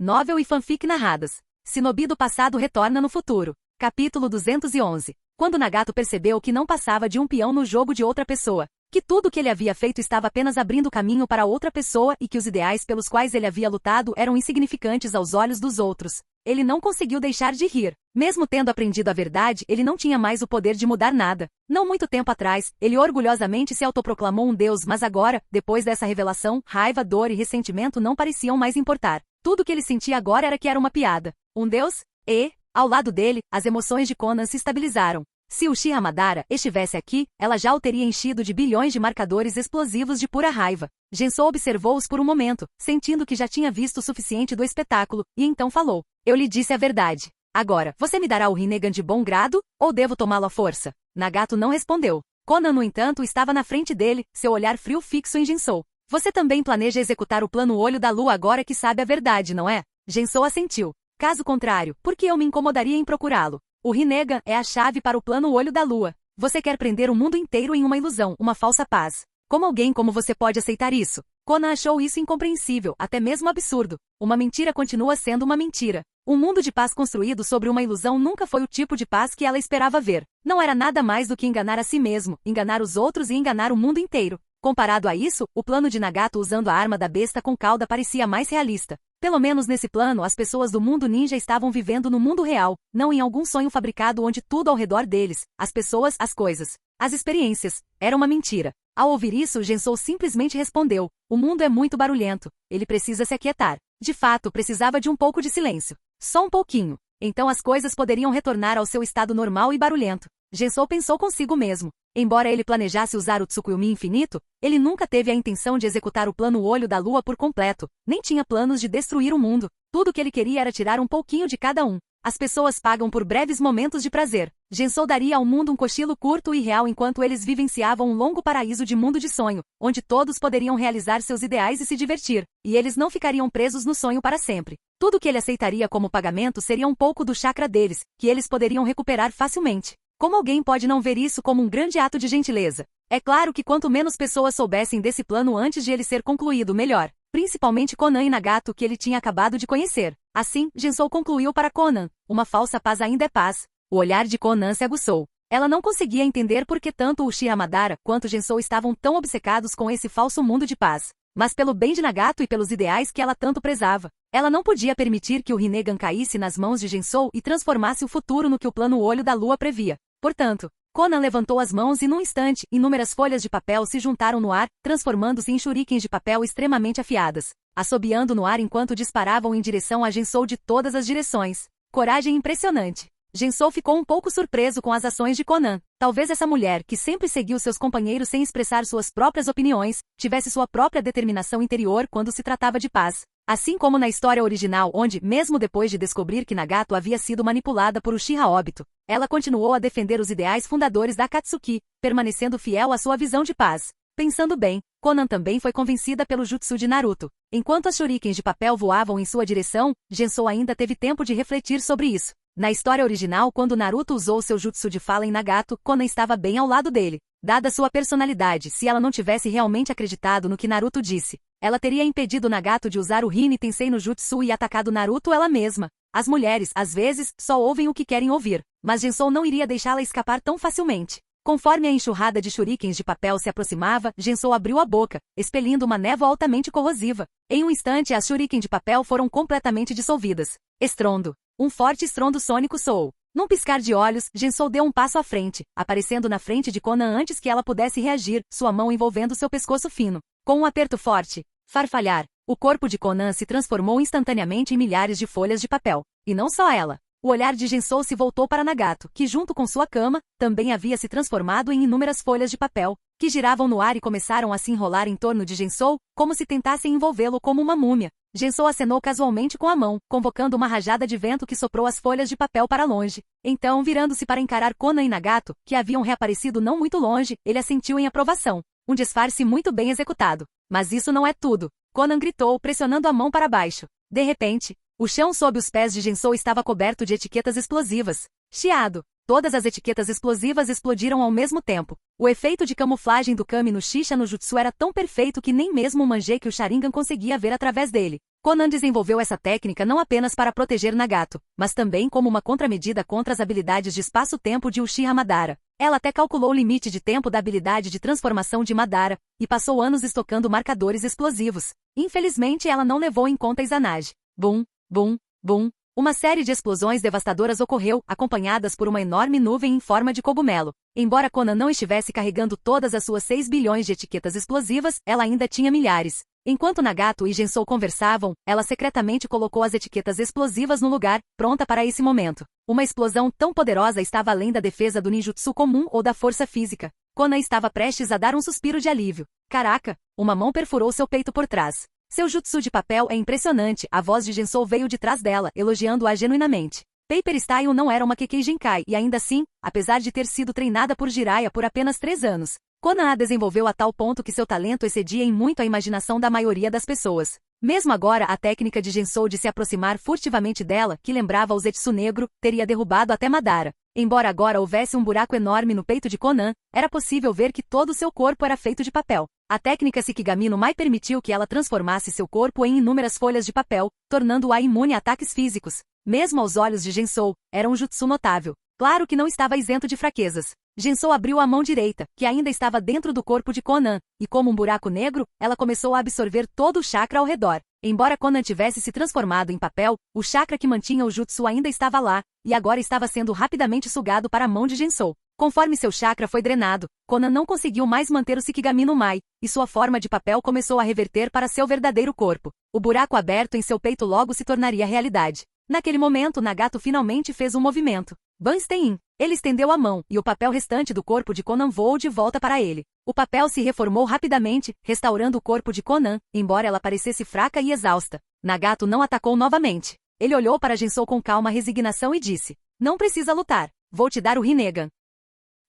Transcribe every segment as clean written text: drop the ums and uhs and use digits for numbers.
Novel e fanfic narradas. Shinobi do passado retorna no futuro. Capítulo 211. Quando Nagato percebeu que não passava de um peão no jogo de outra pessoa, que tudo o que ele havia feito estava apenas abrindo caminho para outra pessoa e que os ideais pelos quais ele havia lutado eram insignificantes aos olhos dos outros, ele não conseguiu deixar de rir. Mesmo tendo aprendido a verdade, ele não tinha mais o poder de mudar nada. Não muito tempo atrás, ele orgulhosamente se autoproclamou um deus, mas agora, depois dessa revelação, raiva, dor e ressentimento não pareciam mais importar. Tudo o que ele sentia agora era que era uma piada. Um deus? E, ao lado dele, as emoções de Konan se estabilizaram. Se Uchiha Madara estivesse aqui, ela já o teria enchido de bilhões de marcadores explosivos de pura raiva. Gensou observou-os por um momento, sentindo que já tinha visto o suficiente do espetáculo, e então falou: "Eu lhe disse a verdade. Agora, você me dará o Rinnegan de bom grado, ou devo tomá-lo à força?" Nagato não respondeu. Konan, no entanto, estava na frente dele, seu olhar frio fixo em Gensou. "Você também planeja executar o plano Olho da Lua agora que sabe a verdade, não é?" Gensou assentiu. "Caso contrário, por que eu me incomodaria em procurá-lo? O Rinnegan é a chave para o plano Olho da Lua. Você quer prender o mundo inteiro em uma ilusão, uma falsa paz. Como alguém como você pode aceitar isso?" Konan achou isso incompreensível, até mesmo absurdo. Uma mentira continua sendo uma mentira. Um mundo de paz construído sobre uma ilusão nunca foi o tipo de paz que ela esperava ver. Não era nada mais do que enganar a si mesmo, enganar os outros e enganar o mundo inteiro. Comparado a isso, o plano de Nagato usando a arma da besta com cauda parecia mais realista. Pelo menos nesse plano, as pessoas do mundo ninja estavam vivendo no mundo real, não em algum sonho fabricado onde tudo ao redor deles, as pessoas, as coisas, as experiências, era uma mentira. Ao ouvir isso, Gensou simplesmente respondeu: "O mundo é muito barulhento, ele precisa se aquietar." De fato, precisava de um pouco de silêncio. Só um pouquinho. Então as coisas poderiam retornar ao seu estado normal e barulhento. Gensou pensou consigo mesmo. Embora ele planejasse usar o Tsukuyomi infinito, ele nunca teve a intenção de executar o plano Olho da Lua por completo, nem tinha planos de destruir o mundo. Tudo o que ele queria era tirar um pouquinho de cada um. As pessoas pagam por breves momentos de prazer. Gensou daria ao mundo um cochilo curto e real enquanto eles vivenciavam um longo paraíso de mundo de sonho, onde todos poderiam realizar seus ideais e se divertir, e eles não ficariam presos no sonho para sempre. Tudo o que ele aceitaria como pagamento seria um pouco do chakra deles, que eles poderiam recuperar facilmente. Como alguém pode não ver isso como um grande ato de gentileza? É claro que quanto menos pessoas soubessem desse plano antes de ele ser concluído, melhor. Principalmente Konan e Nagato, que ele tinha acabado de conhecer. Assim, Gensou concluiu para Konan: "Uma falsa paz ainda é paz." O olhar de Konan se aguçou. Ela não conseguia entender por que tanto Uchiha Madara quanto Gensou estavam tão obcecados com esse falso mundo de paz. Mas pelo bem de Nagato e pelos ideais que ela tanto prezava, ela não podia permitir que o Rinnegan caísse nas mãos de Gensou e transformasse o futuro no que o plano Olho da Lua previa. Portanto, Konan levantou as mãos e num instante, inúmeras folhas de papel se juntaram no ar, transformando-se em shurikens de papel extremamente afiadas, assobiando no ar enquanto disparavam em direção a Gensou de todas as direções. Coragem impressionante. Gensou ficou um pouco surpreso com as ações de Konan. Talvez essa mulher, que sempre seguiu seus companheiros sem expressar suas próprias opiniões, tivesse sua própria determinação interior quando se tratava de paz. Assim como na história original onde, mesmo depois de descobrir que Nagato havia sido manipulada por Uchiha Obito, ela continuou a defender os ideais fundadores da Akatsuki, permanecendo fiel à sua visão de paz. Pensando bem, Konan também foi convencida pelo jutsu de Naruto. Enquanto as shurikens de papel voavam em sua direção, Gensou ainda teve tempo de refletir sobre isso. Na história original, quando Naruto usou seu jutsu de fala em Nagato, Konan estava bem ao lado dele. Dada sua personalidade, se ela não tivesse realmente acreditado no que Naruto disse, ela teria impedido Nagato de usar o Rinne Tensei no jutsu e atacado Naruto ela mesma. As mulheres, às vezes, só ouvem o que querem ouvir, mas Gensou não iria deixá-la escapar tão facilmente. Conforme a enxurrada de shurikens de papel se aproximava, Gensou abriu a boca, expelindo uma névoa altamente corrosiva. Em um instante, as shurikens de papel foram completamente dissolvidas. Estrondo. Um forte estrondo sônico soou. Num piscar de olhos, Gensou deu um passo à frente, aparecendo na frente de Konan antes que ela pudesse reagir, sua mão envolvendo seu pescoço fino. Com um aperto forte, farfalhar, o corpo de Konan se transformou instantaneamente em milhares de folhas de papel. E não só ela. O olhar de Gensou se voltou para Nagato, que junto com sua cama, também havia se transformado em inúmeras folhas de papel, que giravam no ar e começaram a se enrolar em torno de Gensou, como se tentassem envolvê-lo como uma múmia. Gensou acenou casualmente com a mão, convocando uma rajada de vento que soprou as folhas de papel para longe. Então, virando-se para encarar Konan e Nagato, que haviam reaparecido não muito longe, ele assentiu em aprovação. Um disfarce muito bem executado. Mas isso não é tudo. Konan gritou, pressionando a mão para baixo. De repente, o chão sob os pés de Gensou estava coberto de etiquetas explosivas. Chiado. Todas as etiquetas explosivas explodiram ao mesmo tempo. O efeito de camuflagem do Kami no Shisha no Jutsu era tão perfeito que nem mesmo o Mangekyou Sharingan conseguia ver através dele. Konan desenvolveu essa técnica não apenas para proteger Nagato, mas também como uma contramedida contra as habilidades de espaço-tempo de Uchiha Madara. Ela até calculou o limite de tempo da habilidade de transformação de Madara, e passou anos estocando marcadores explosivos. Infelizmente ela não levou em conta Izanagi. Bum, bum, bum. Uma série de explosões devastadoras ocorreu, acompanhadas por uma enorme nuvem em forma de cogumelo. Embora Konan não estivesse carregando todas as suas 6 bilhões de etiquetas explosivas, ela ainda tinha milhares. Enquanto Nagato e Gensou conversavam, ela secretamente colocou as etiquetas explosivas no lugar, pronta para esse momento. Uma explosão tão poderosa estava além da defesa do ninjutsu comum ou da força física. Konan estava prestes a dar um suspiro de alívio. Caraca! Uma mão perfurou seu peito por trás. Seu jutsu de papel é impressionante, a voz de Gensou veio de trás dela, elogiando-a genuinamente. Paper Style não era uma Kekkei e ainda assim, apesar de ter sido treinada por Jiraiya por apenas 3 anos, Konan a desenvolveu a tal ponto que seu talento excedia em muito a imaginação da maioria das pessoas. Mesmo agora, a técnica de Gensou de se aproximar furtivamente dela, que lembrava o Zetsu negro, teria derrubado até Madara. Embora agora houvesse um buraco enorme no peito de Konan, era possível ver que todo seu corpo era feito de papel. A técnica Shikigami no Mai permitiu que ela transformasse seu corpo em inúmeras folhas de papel, tornando-a imune a ataques físicos. Mesmo aos olhos de Gensou, era um jutsu notável. Claro que não estava isento de fraquezas. Gensou abriu a mão direita, que ainda estava dentro do corpo de Konan, e como um buraco negro, ela começou a absorver todo o chakra ao redor. Embora Konan tivesse se transformado em papel, o chakra que mantinha o jutsu ainda estava lá, e agora estava sendo rapidamente sugado para a mão de Gensou. Conforme seu chakra foi drenado, Konan não conseguiu mais manter o Shikigami no Mai, e sua forma de papel começou a reverter para seu verdadeiro corpo. O buraco aberto em seu peito logo se tornaria realidade. Naquele momento, Nagato finalmente fez um movimento. Banstein! Ele estendeu a mão, e o papel restante do corpo de Konan voou de volta para ele. O papel se reformou rapidamente, restaurando o corpo de Konan, embora ela parecesse fraca e exausta. Nagato não atacou novamente. Ele olhou para Gensou com calma resignação e disse: "Não precisa lutar. Vou te dar o Rinnegan."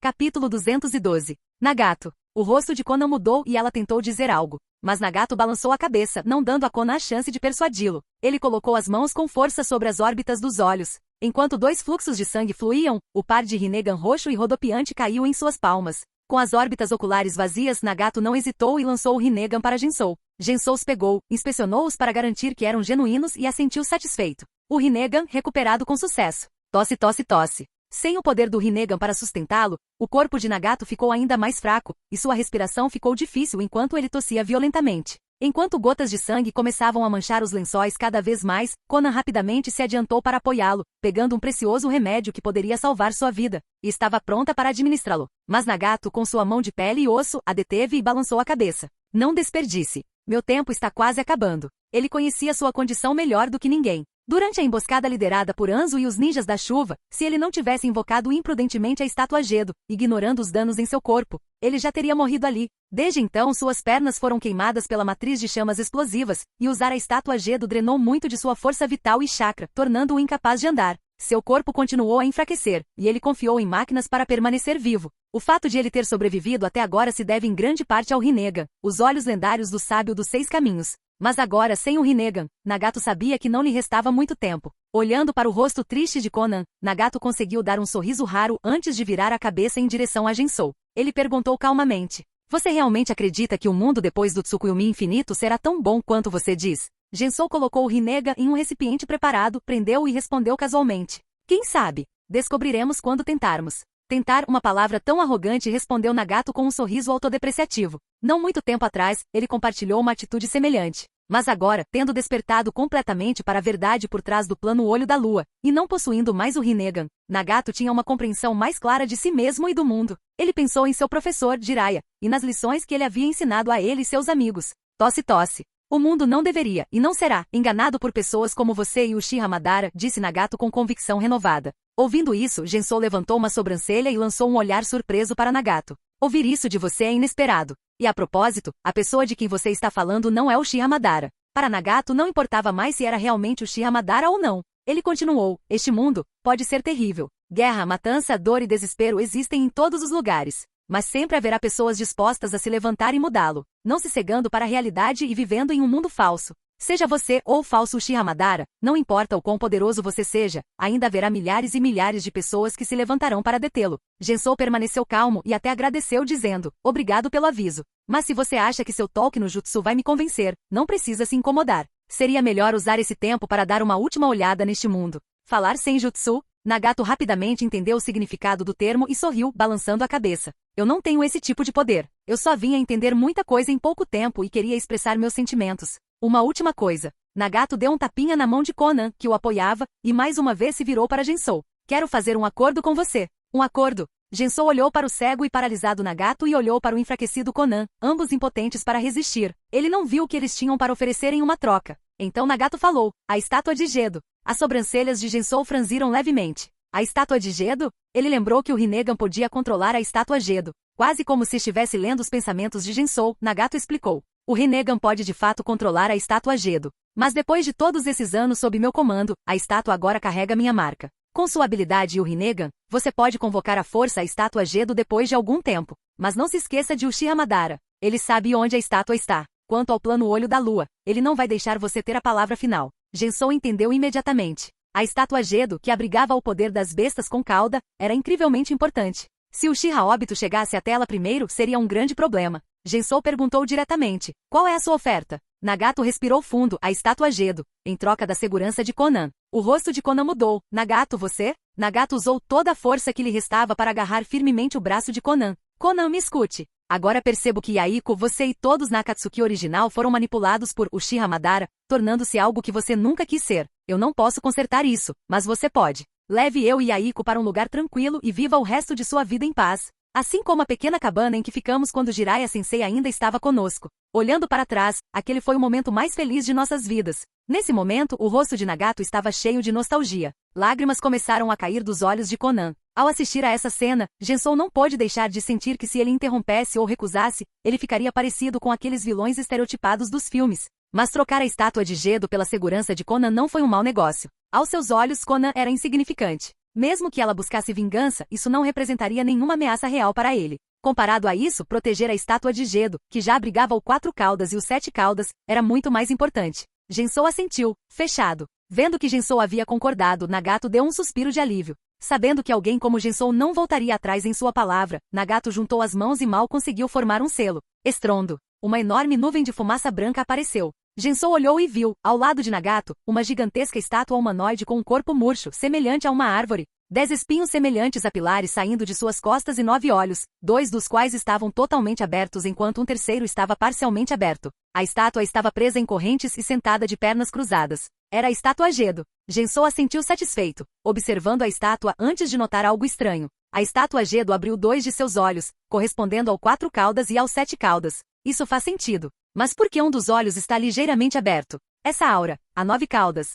Capítulo 212. Nagato. O rosto de Konan mudou e ela tentou dizer algo. Mas Nagato balançou a cabeça, não dando a Konan a chance de persuadi-lo. Ele colocou as mãos com força sobre as órbitas dos olhos. Enquanto 2 fluxos de sangue fluíam, o par de Rinnegan roxo e rodopiante caiu em suas palmas. Com as órbitas oculares vazias, Nagato não hesitou e lançou o Rinnegan para Gensou. Gensou os pegou, inspecionou-os para garantir que eram genuínos e assentiu satisfeito. O Rinnegan recuperado com sucesso. Tosse, tosse, tosse. Sem o poder do Rinnegan para sustentá-lo, o corpo de Nagato ficou ainda mais fraco, e sua respiração ficou difícil enquanto ele tossia violentamente. Enquanto gotas de sangue começavam a manchar os lençóis cada vez mais, Konan rapidamente se adiantou para apoiá-lo, pegando um precioso remédio que poderia salvar sua vida, e estava pronta para administrá-lo. Mas Nagato, com sua mão de pele e osso, a deteve e balançou a cabeça. Não desperdice. Meu tempo está quase acabando. Ele conhecia sua condição melhor do que ninguém. Durante a emboscada liderada por Anzo e os ninjas da chuva, se ele não tivesse invocado imprudentemente a estátua Gedo, ignorando os danos em seu corpo, ele já teria morrido ali. Desde então suas pernas foram queimadas pela matriz de chamas explosivas, e usar a estátua Gedo drenou muito de sua força vital e chakra, tornando-o incapaz de andar. Seu corpo continuou a enfraquecer, e ele confiou em máquinas para permanecer vivo. O fato de ele ter sobrevivido até agora se deve em grande parte ao Rinnegan, os olhos lendários do sábio dos 6 caminhos. Mas agora, sem o Rinnegan, Nagato sabia que não lhe restava muito tempo. Olhando para o rosto triste de Konan, Nagato conseguiu dar um sorriso raro antes de virar a cabeça em direção a Gensou. Ele perguntou calmamente: "Você realmente acredita que o mundo depois do Tsukuyomi infinito será tão bom quanto você diz?" Gensou colocou o Rinnegan em um recipiente preparado, prendeu-o e respondeu casualmente: "Quem sabe? Descobriremos quando tentarmos." Tentar, uma palavra tão arrogante, respondeu Nagato com um sorriso autodepreciativo. Não muito tempo atrás, ele compartilhou uma atitude semelhante. Mas agora, tendo despertado completamente para a verdade por trás do plano Olho da Lua, e não possuindo mais o Rinnegan, Nagato tinha uma compreensão mais clara de si mesmo e do mundo. Ele pensou em seu professor, Jiraiya, e nas lições que ele havia ensinado a ele e seus amigos. Tosse, tosse. O mundo não deveria, e não será, enganado por pessoas como você e Uchiha Madara, disse Nagato com convicção renovada. Ouvindo isso, Gensou levantou uma sobrancelha e lançou um olhar surpreso para Nagato. Ouvir isso de você é inesperado. E a propósito, a pessoa de quem você está falando não é Uchiha Madara. Para Nagato não importava mais se era realmente Uchiha Madara ou não. Ele continuou: este mundo pode ser terrível. Guerra, matança, dor e desespero existem em todos os lugares. Mas sempre haverá pessoas dispostas a se levantar e mudá-lo, não se cegando para a realidade e vivendo em um mundo falso. Seja você ou o falso Uchiha Madara, não importa o quão poderoso você seja, ainda haverá milhares e milhares de pessoas que se levantarão para detê-lo. Gensou permaneceu calmo e até agradeceu dizendo, obrigado pelo aviso. Mas se você acha que seu toque no jutsu vai me convencer, não precisa se incomodar. Seria melhor usar esse tempo para dar uma última olhada neste mundo. Falar sem jutsu? Nagato rapidamente entendeu o significado do termo e sorriu, balançando a cabeça. Eu não tenho esse tipo de poder. Eu só vim a entender muita coisa em pouco tempo e queria expressar meus sentimentos. Uma última coisa. Nagato deu um tapinha na mão de Conan, que o apoiava, e mais uma vez se virou para Gensou. Quero fazer um acordo com você. Um acordo? Gensou olhou para o cego e paralisado Nagato e olhou para o enfraquecido Conan, ambos impotentes para resistir. Ele não viu o que eles tinham para oferecer em uma troca. Então Nagato falou, a estátua de Gedo. As sobrancelhas de Gensou franziram levemente. A estátua de Gedo? Ele lembrou que o Rinnegan podia controlar a estátua Gedo. Quase como se estivesse lendo os pensamentos de Gensou, Nagato explicou. O Rinnegan pode de fato controlar a estátua Gedo. Mas depois de todos esses anos sob meu comando, a estátua agora carrega minha marca. Com sua habilidade e o Rinnegan, você pode convocar à força a estátua Gedo depois de algum tempo. Mas não se esqueça de Uchiha Madara. Ele sabe onde a estátua está. Quanto ao plano Olho da Lua, ele não vai deixar você ter a palavra final. Gensou entendeu imediatamente. A estátua Gedo, que abrigava o poder das bestas com cauda, era incrivelmente importante. Se o Uchiha Obito chegasse até ela primeiro, seria um grande problema. Gensou perguntou diretamente, qual é a sua oferta? Nagato respirou fundo, a estátua Gedo, em troca da segurança de Conan. O rosto de Conan mudou. Nagato, você? Nagato usou toda a força que lhe restava para agarrar firmemente o braço de Conan. Conan, me escute. Agora percebo que Yaiko, você e todos na Akatsuki original foram manipulados por Uchiha Madara, tornando-se algo que você nunca quis ser. Eu não posso consertar isso, mas você pode. Leve eu e Yaiko para um lugar tranquilo e viva o resto de sua vida em paz. Assim como a pequena cabana em que ficamos quando Jiraiya Sensei ainda estava conosco. Olhando para trás, aquele foi o momento mais feliz de nossas vidas. Nesse momento, o rosto de Nagato estava cheio de nostalgia. Lágrimas começaram a cair dos olhos de Conan. Ao assistir a essa cena, Gensou não pôde deixar de sentir que se ele interrompesse ou recusasse, ele ficaria parecido com aqueles vilões estereotipados dos filmes. Mas trocar a estátua de Gedo pela segurança de Conan não foi um mau negócio. Aos seus olhos, Conan era insignificante. Mesmo que ela buscasse vingança, isso não representaria nenhuma ameaça real para ele. Comparado a isso, proteger a estátua de Gedo, que já abrigava o 4 caudas e os 7 caudas, era muito mais importante. Gensou assentiu, fechado. Vendo que Gensou havia concordado, Nagato deu um suspiro de alívio. Sabendo que alguém como Gensou não voltaria atrás em sua palavra, Nagato juntou as mãos e mal conseguiu formar um selo. Estrondo. Uma enorme nuvem de fumaça branca apareceu. Gensou olhou e viu, ao lado de Nagato, uma gigantesca estátua humanoide com um corpo murcho, semelhante a uma árvore. 10 espinhos semelhantes a pilares saindo de suas costas e 9 olhos, 2 dos quais estavam totalmente abertos enquanto um terceiro estava parcialmente aberto. A estátua estava presa em correntes e sentada de pernas cruzadas. Era a estátua Gedo. Gensou assentiu satisfeito, observando a estátua antes de notar algo estranho. A estátua Gedo abriu 2 de seus olhos, correspondendo ao 4 caudas e aos 7 caudas. Isso faz sentido. Mas por que um dos olhos está ligeiramente aberto? Essa aura, a 9 caudas.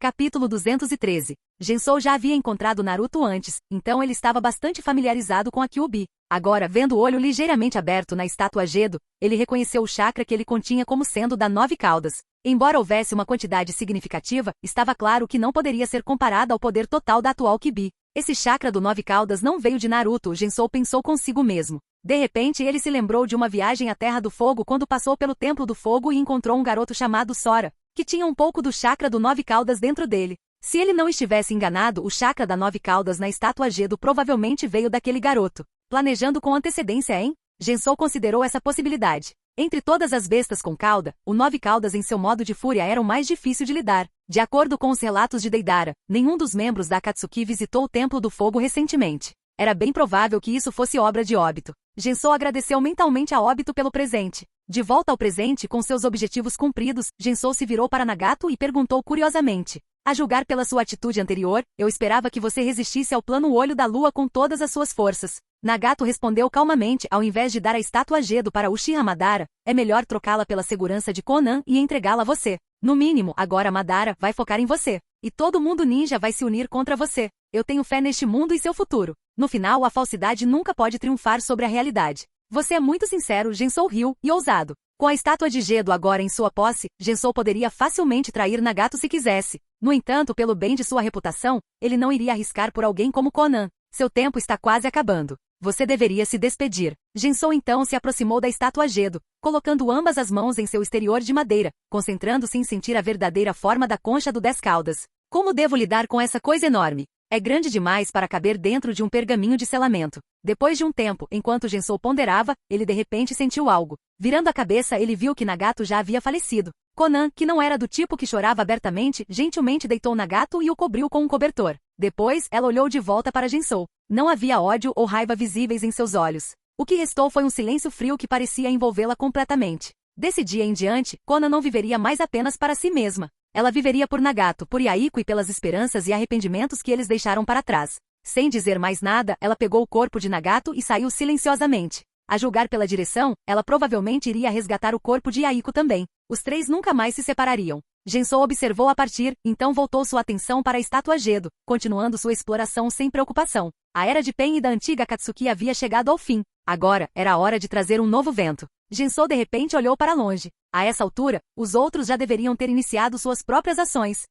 Capítulo 213. Gensou já havia encontrado Naruto antes, então ele estava bastante familiarizado com a Kyuubi. Agora, vendo o olho ligeiramente aberto na estátua Gedo, ele reconheceu o chakra que ele continha como sendo da 9 caudas. Embora houvesse uma quantidade significativa, estava claro que não poderia ser comparada ao poder total da atual Kyuubi. Esse chakra do 9 caudas não veio de Naruto, Gensou pensou consigo mesmo. De repente ele se lembrou de uma viagem à Terra do Fogo quando passou pelo Templo do Fogo e encontrou um garoto chamado Sora, que tinha um pouco do chakra do 9 caudas dentro dele. Se ele não estivesse enganado, o chakra da 9 caudas na estátua Gedo provavelmente veio daquele garoto. Planejando com antecedência, hein? Gensou considerou essa possibilidade. Entre todas as bestas com cauda, o 9 caudas em seu modo de fúria era o mais difícil de lidar. De acordo com os relatos de Deidara, nenhum dos membros da Akatsuki visitou o Templo do Fogo recentemente. Era bem provável que isso fosse obra de Obito. Gensou agradeceu mentalmente a Obito pelo presente. De volta ao presente com seus objetivos cumpridos, Gensou se virou para Nagato e perguntou curiosamente. A julgar pela sua atitude anterior, eu esperava que você resistisse ao plano Olho da Lua com todas as suas forças. Nagato respondeu calmamente, ao invés de dar a estátua Gedo para Uchiha Madara, é melhor trocá-la pela segurança de Conan e entregá-la a você. No mínimo, agora Madara vai focar em você. E todo mundo ninja vai se unir contra você. Eu tenho fé neste mundo e seu futuro. No final, a falsidade nunca pode triunfar sobre a realidade. Você é muito sincero, Gensou riu, e ousado. Com a estátua de Gedo agora em sua posse, Gensou poderia facilmente trair Nagato se quisesse. No entanto, pelo bem de sua reputação, ele não iria arriscar por alguém como Conan. Seu tempo está quase acabando. Você deveria se despedir. Gensou então se aproximou da estátua Gedo, colocando ambas as mãos em seu exterior de madeira, concentrando-se em sentir a verdadeira forma da concha do 10 caudas. Como devo lidar com essa coisa enorme? É grande demais para caber dentro de um pergaminho de selamento. Depois de um tempo, enquanto Gensou ponderava, ele de repente sentiu algo. Virando a cabeça, ele viu que Nagato já havia falecido. Conan, que não era do tipo que chorava abertamente, gentilmente deitou Nagato e o cobriu com um cobertor. Depois, ela olhou de volta para Gensou. Não havia ódio ou raiva visíveis em seus olhos. O que restou foi um silêncio frio que parecia envolvê-la completamente. Desse dia em diante, Conan não viveria mais apenas para si mesma. Ela viveria por Nagato, por Yahiko e pelas esperanças e arrependimentos que eles deixaram para trás. Sem dizer mais nada, ela pegou o corpo de Nagato e saiu silenciosamente. A julgar pela direção, ela provavelmente iria resgatar o corpo de Yahiko também. Os três nunca mais se separariam. Gensou observou a partir, então voltou sua atenção para a estátua Gedo, continuando sua exploração sem preocupação. A era de Pen e da antiga Akatsuki havia chegado ao fim. Agora, era a hora de trazer um novo vento. Gensou de repente olhou para longe. A essa altura, os outros já deveriam ter iniciado suas próprias ações.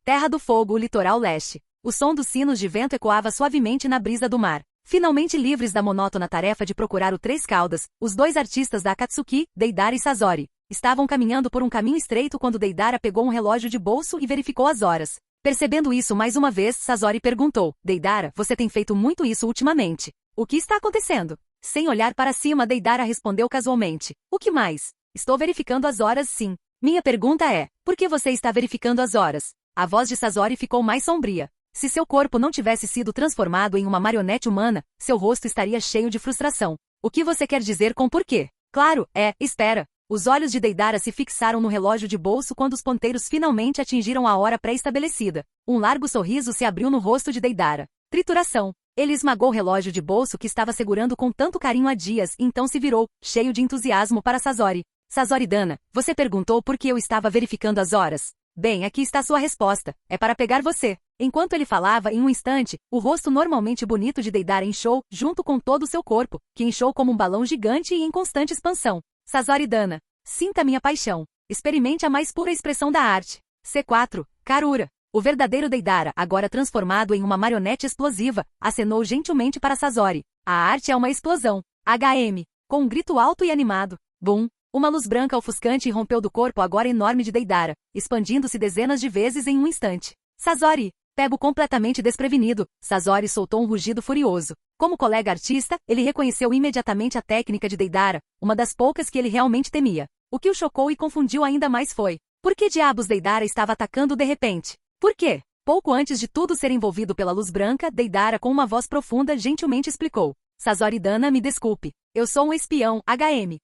Terra do Fogo, o litoral leste. O som dos sinos de vento ecoava suavemente na brisa do mar. Finalmente livres da monótona tarefa de procurar o Três Caudas, os dois artistas da Akatsuki, Deidara e Sasori, estavam caminhando por um caminho estreito quando Deidara pegou um relógio de bolso e verificou as horas. Percebendo isso mais uma vez, Sasori perguntou: Deidara, você tem feito muito isso ultimamente. O que está acontecendo? Sem olhar para cima, Deidara respondeu casualmente: O que mais? Estou verificando as horas, sim. Minha pergunta é: por que você está verificando as horas? A voz de Sasori ficou mais sombria. Se seu corpo não tivesse sido transformado em uma marionete humana, seu rosto estaria cheio de frustração. O que você quer dizer com por quê? Claro, espera. Os olhos de Deidara se fixaram no relógio de bolso quando os ponteiros finalmente atingiram a hora pré-estabelecida. Um largo sorriso se abriu no rosto de Deidara. Trituração. Ele esmagou o relógio de bolso que estava segurando com tanto carinho há dias e então se virou, cheio de entusiasmo para Sasori. Sasori-dana, você perguntou por que eu estava verificando as horas? Bem, aqui está sua resposta. É para pegar você. Enquanto ele falava, em um instante, o rosto normalmente bonito de Deidara inchou, junto com todo o seu corpo, que inchou como um balão gigante e em constante expansão. Sasori-dana, sinta minha paixão. Experimente a mais pura expressão da arte. C4, Karura. O verdadeiro Deidara, agora transformado em uma marionete explosiva, acenou gentilmente para Sasori. A arte é uma explosão. HM. Com um grito alto e animado. Bum. Uma luz branca ofuscante irrompeu do corpo agora enorme de Deidara, expandindo-se dezenas de vezes em um instante. Sasori! Pego completamente desprevenido, Sasori soltou um rugido furioso. Como colega artista, ele reconheceu imediatamente a técnica de Deidara, uma das poucas que ele realmente temia. O que o chocou e confundiu ainda mais foi: por que diabos Deidara estava atacando de repente? Por quê? Pouco antes de tudo ser envolvido pela luz branca, Deidara com uma voz profunda gentilmente explicou: Sasori-dana, me desculpe. Eu sou um espião, HM.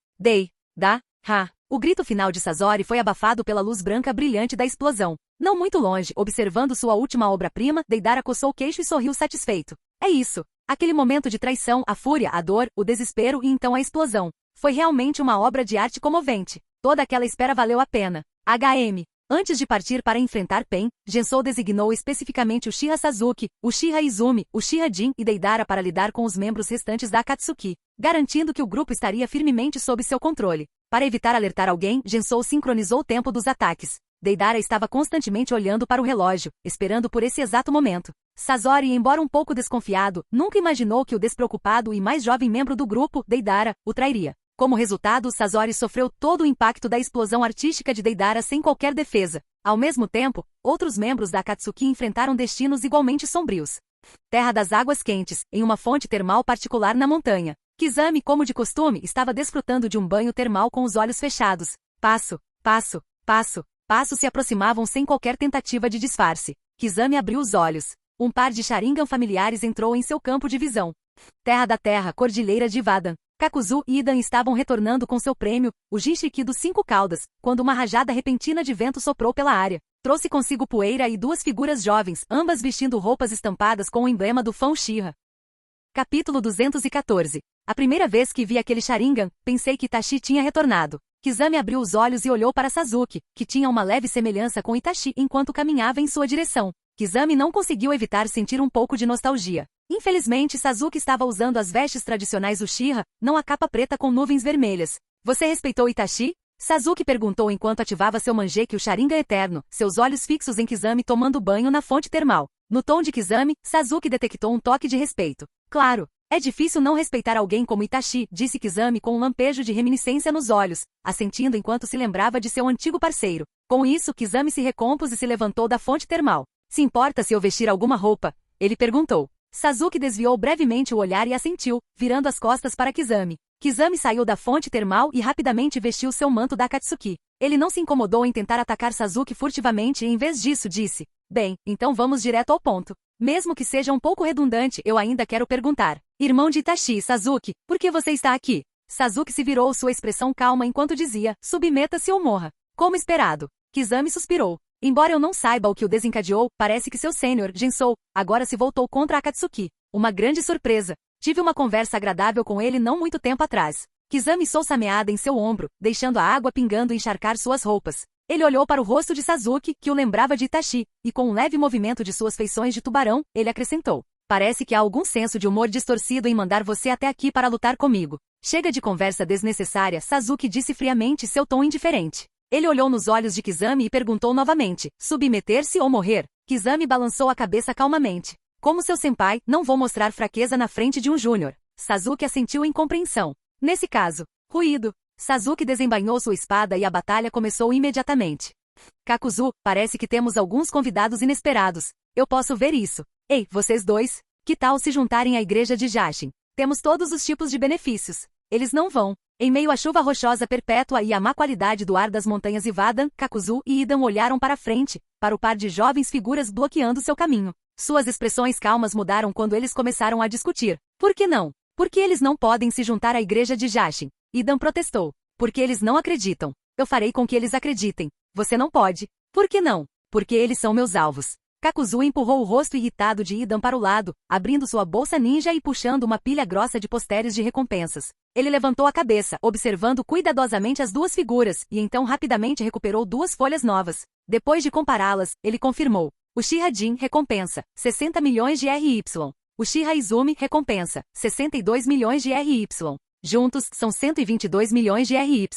O grito final de Sasori foi abafado pela luz branca brilhante da explosão. Não muito longe, observando sua última obra-prima, Deidara coçou o queixo e sorriu satisfeito. É isso. Aquele momento de traição, a fúria, a dor, o desespero e então a explosão. Foi realmente uma obra de arte comovente. Toda aquela espera valeu a pena. HM. Antes de partir para enfrentar Pen, Gensou designou especificamente o Shiha Sasuke, o Shiha Izumi, o Shiha Jin e Deidara para lidar com os membros restantes da Akatsuki, garantindo que o grupo estaria firmemente sob seu controle. Para evitar alertar alguém, Gensou sincronizou o tempo dos ataques. Deidara estava constantemente olhando para o relógio, esperando por esse exato momento. Sasori, embora um pouco desconfiado, nunca imaginou que o despreocupado e mais jovem membro do grupo, Deidara, o trairia. Como resultado, Sasori sofreu todo o impacto da explosão artística de Deidara sem qualquer defesa. Ao mesmo tempo, outros membros da Akatsuki enfrentaram destinos igualmente sombrios. Terra das Águas Quentes, em uma fonte termal particular na montanha. Kizami, como de costume, estava desfrutando de um banho termal com os olhos fechados. Passos se aproximavam sem qualquer tentativa de disfarce. Kizami abriu os olhos. Um par de Sharingan familiares entrou em seu campo de visão. Terra da Terra, Cordilheira de Ivadan. Kakuzu e Idan estavam retornando com seu prêmio, o Jinchuriki dos 5 caudas, quando uma rajada repentina de vento soprou pela área. Trouxe consigo poeira e duas figuras jovens, ambas vestindo roupas estampadas com o emblema do fã Uchiha. Capítulo 214. A primeira vez que vi aquele Sharingan, pensei que Itachi tinha retornado. Kizami abriu os olhos e olhou para Sasuke, que tinha uma leve semelhança com Itachi enquanto caminhava em sua direção. Kizami não conseguiu evitar sentir um pouco de nostalgia. Infelizmente, Sasuke estava usando as vestes tradicionais Uchiha, não a capa preta com nuvens vermelhas. Você respeitou Itachi? Sasuke perguntou enquanto ativava seu Mangekyou Sharingan eterno, seus olhos fixos em Kizami tomando banho na fonte termal. No tom de Kizami, Sasuke detectou um toque de respeito. Claro, É difícil não respeitar alguém como Itachi, disse Kizami com um lampejo de reminiscência nos olhos, assentindo enquanto se lembrava de seu antigo parceiro. Com isso, Kizami se recompôs e se levantou da fonte termal. Se importa se eu vestir alguma roupa? Ele perguntou. Sasuke desviou brevemente o olhar e assentiu, virando as costas para Kizami. Kizami saiu da fonte termal e rapidamente vestiu seu manto da Akatsuki. Ele não se incomodou em tentar atacar Sasuke furtivamente e em vez disso disse: bem, então vamos direto ao ponto. Mesmo que seja um pouco redundante, eu ainda quero perguntar. Irmão de Itachi, Sasuke, por que você está aqui? Sasuke se virou sua expressão calma enquanto dizia: submeta-se ou morra. Como esperado. Kizami suspirou. Embora eu não saiba o que o desencadeou, parece que seu sênior, Gensou, agora se voltou contra Akatsuki. Uma grande surpresa. Tive uma conversa agradável com ele não muito tempo atrás. Kizami soltou a meada em seu ombro, deixando a água pingando encharcar suas roupas. Ele olhou para o rosto de Sasuke, que o lembrava de Itachi, e com um leve movimento de suas feições de tubarão, ele acrescentou: parece que há algum senso de humor distorcido em mandar você até aqui para lutar comigo. Chega de conversa desnecessária, Sasuke disse friamente, seu tom indiferente. Ele olhou nos olhos de Kizami e perguntou novamente: submeter-se ou morrer? Kizami balançou a cabeça calmamente. Como seu senpai, não vou mostrar fraqueza na frente de um júnior. Sasuke assentiu em compreensão. Nesse caso, ruído. Sasuke desembainhou sua espada e a batalha começou imediatamente. Kakuzu, parece que temos alguns convidados inesperados. Eu posso ver isso. Ei, vocês dois, que tal se juntarem à igreja de Jashin? Temos todos os tipos de benefícios. Eles não vão. Em meio à chuva rochosa perpétua e à má qualidade do ar das montanhas Ivadan, Kakuzu e Idan olharam para frente, para o par de jovens figuras bloqueando seu caminho. Suas expressões calmas mudaram quando eles começaram a discutir. Por que não? Por que eles não podem se juntar à igreja de Jashin? Idan protestou. Porque eles não acreditam. Eu farei com que eles acreditem. Você não pode. Por que não? Porque eles são meus alvos. Kakuzu empurrou o rosto irritado de Idan para o lado, abrindo sua bolsa ninja e puxando uma pilha grossa de postéres de recompensas. Ele levantou a cabeça, observando cuidadosamente as duas figuras, e então rapidamente recuperou duas folhas novas. Depois de compará-las, ele confirmou. Uchiha Jin, recompensa, 60 milhões de RY. Uchiha Izumi, recompensa, 62 milhões de RY. Juntos, são 122 milhões de RY.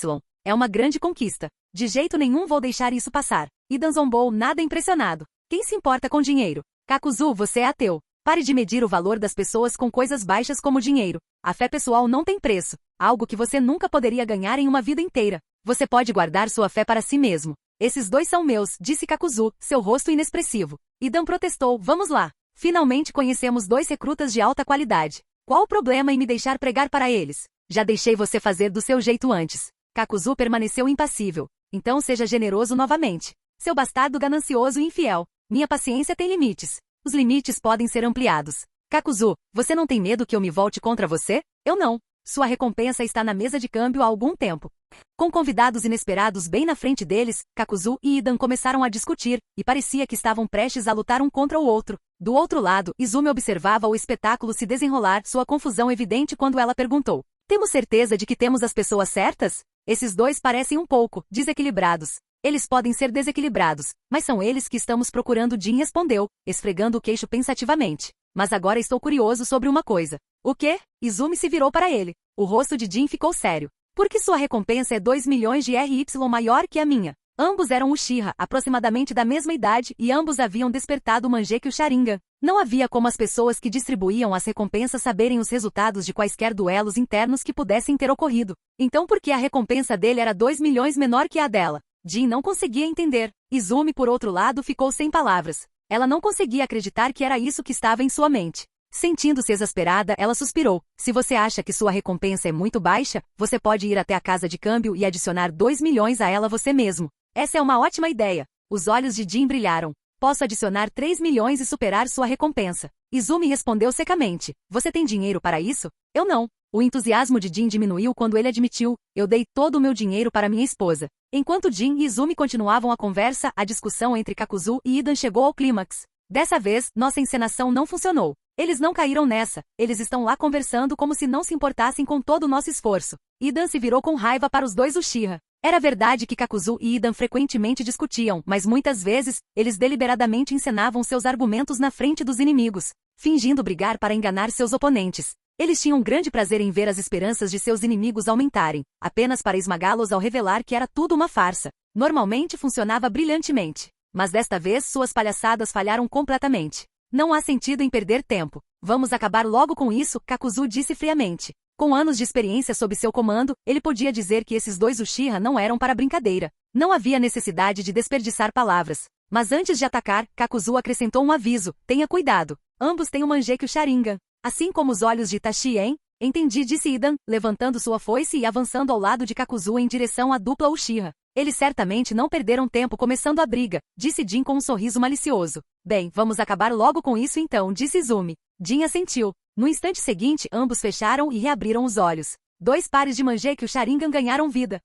É uma grande conquista. De jeito nenhum vou deixar isso passar. Idan zombou, nada impressionado. Quem se importa com dinheiro? Kakuzu, você é ateu. Pare de medir o valor das pessoas com coisas baixas como dinheiro. A fé pessoal não tem preço. Algo que você nunca poderia ganhar em uma vida inteira. Você pode guardar sua fé para si mesmo. Esses dois são meus, disse Kakuzu, seu rosto inexpressivo. Idan protestou, vamos lá. Finalmente conhecemos dois recrutas de alta qualidade. Qual o problema em me deixar pregar para eles? Já deixei você fazer do seu jeito antes. Kakuzu permaneceu impassível. Então seja generoso novamente. Seu bastardo ganancioso e infiel. Minha paciência tem limites. Os limites podem ser ampliados. Kakuzu, você não tem medo que eu me volte contra você? Eu não. Sua recompensa está na mesa de câmbio há algum tempo. Com convidados inesperados bem na frente deles, Kakuzu e Idan começaram a discutir, e parecia que estavam prestes a lutar um contra o outro. Do outro lado, Izumi observava o espetáculo se desenrolar, sua confusão evidente quando ela perguntou: temos certeza de que temos as pessoas certas? Esses dois parecem um pouco desequilibrados. Eles podem ser desequilibrados, mas são eles que estamos procurando, Jin respondeu, esfregando o queixo pensativamente. Mas agora estou curioso sobre uma coisa. O quê? Izumi se virou para ele. O rosto de Jin ficou sério. Porque sua recompensa é 2 milhões de RY maior que a minha. Ambos eram Uchiha, aproximadamente da mesma idade, e ambos haviam despertado o Mangekyou Sharingan. Não havia como as pessoas que distribuíam as recompensas saberem os resultados de quaisquer duelos internos que pudessem ter ocorrido. Então por que a recompensa dele era 2 milhões menor que a dela? Jin não conseguia entender. Izumi, por outro lado, ficou sem palavras. Ela não conseguia acreditar que era isso que estava em sua mente. Sentindo-se exasperada, ela suspirou. Se você acha que sua recompensa é muito baixa, você pode ir até a casa de câmbio e adicionar 2 milhões a ela você mesmo. Essa é uma ótima ideia. Os olhos de Jin brilharam. Posso adicionar 3 milhões e superar sua recompensa. Izumi respondeu secamente. Você tem dinheiro para isso? Eu não. O entusiasmo de Jin diminuiu quando ele admitiu. Eu dei todo o meu dinheiro para minha esposa. Enquanto Jin e Izumi continuavam a conversa, a discussão entre Kakuzu e Idan chegou ao clímax. Dessa vez, nossa encenação não funcionou. Eles não caíram nessa. Eles estão lá conversando como se não se importassem com todo o nosso esforço. Idan se virou com raiva para os dois Uchiha. Era verdade que Kakuzu e Idan frequentemente discutiam, mas muitas vezes, eles deliberadamente encenavam seus argumentos na frente dos inimigos, fingindo brigar para enganar seus oponentes. Eles tinham grande prazer em ver as esperanças de seus inimigos aumentarem, apenas para esmagá-los ao revelar que era tudo uma farsa. Normalmente funcionava brilhantemente, mas desta vez suas palhaçadas falharam completamente. Não há sentido em perder tempo. Vamos acabar logo com isso, Kakuzu disse friamente. Com anos de experiência sob seu comando, ele podia dizer que esses dois Uchiha não eram para brincadeira. Não havia necessidade de desperdiçar palavras. Mas antes de atacar, Kakuzu acrescentou um aviso: tenha cuidado. Ambos têm o Mangekyo Sharingan. Assim como os olhos de Itachi, hein? Entendi, disse Idan, levantando sua foice e avançando ao lado de Kakuzu em direção à dupla Uchiha. Eles certamente não perderam tempo começando a briga, disse Jin com um sorriso malicioso. Bem, vamos acabar logo com isso então, disse Izumi. Jin assentiu. No instante seguinte, ambos fecharam e reabriram os olhos. 2 pares de Mangekyo Sharingan ganharam vida.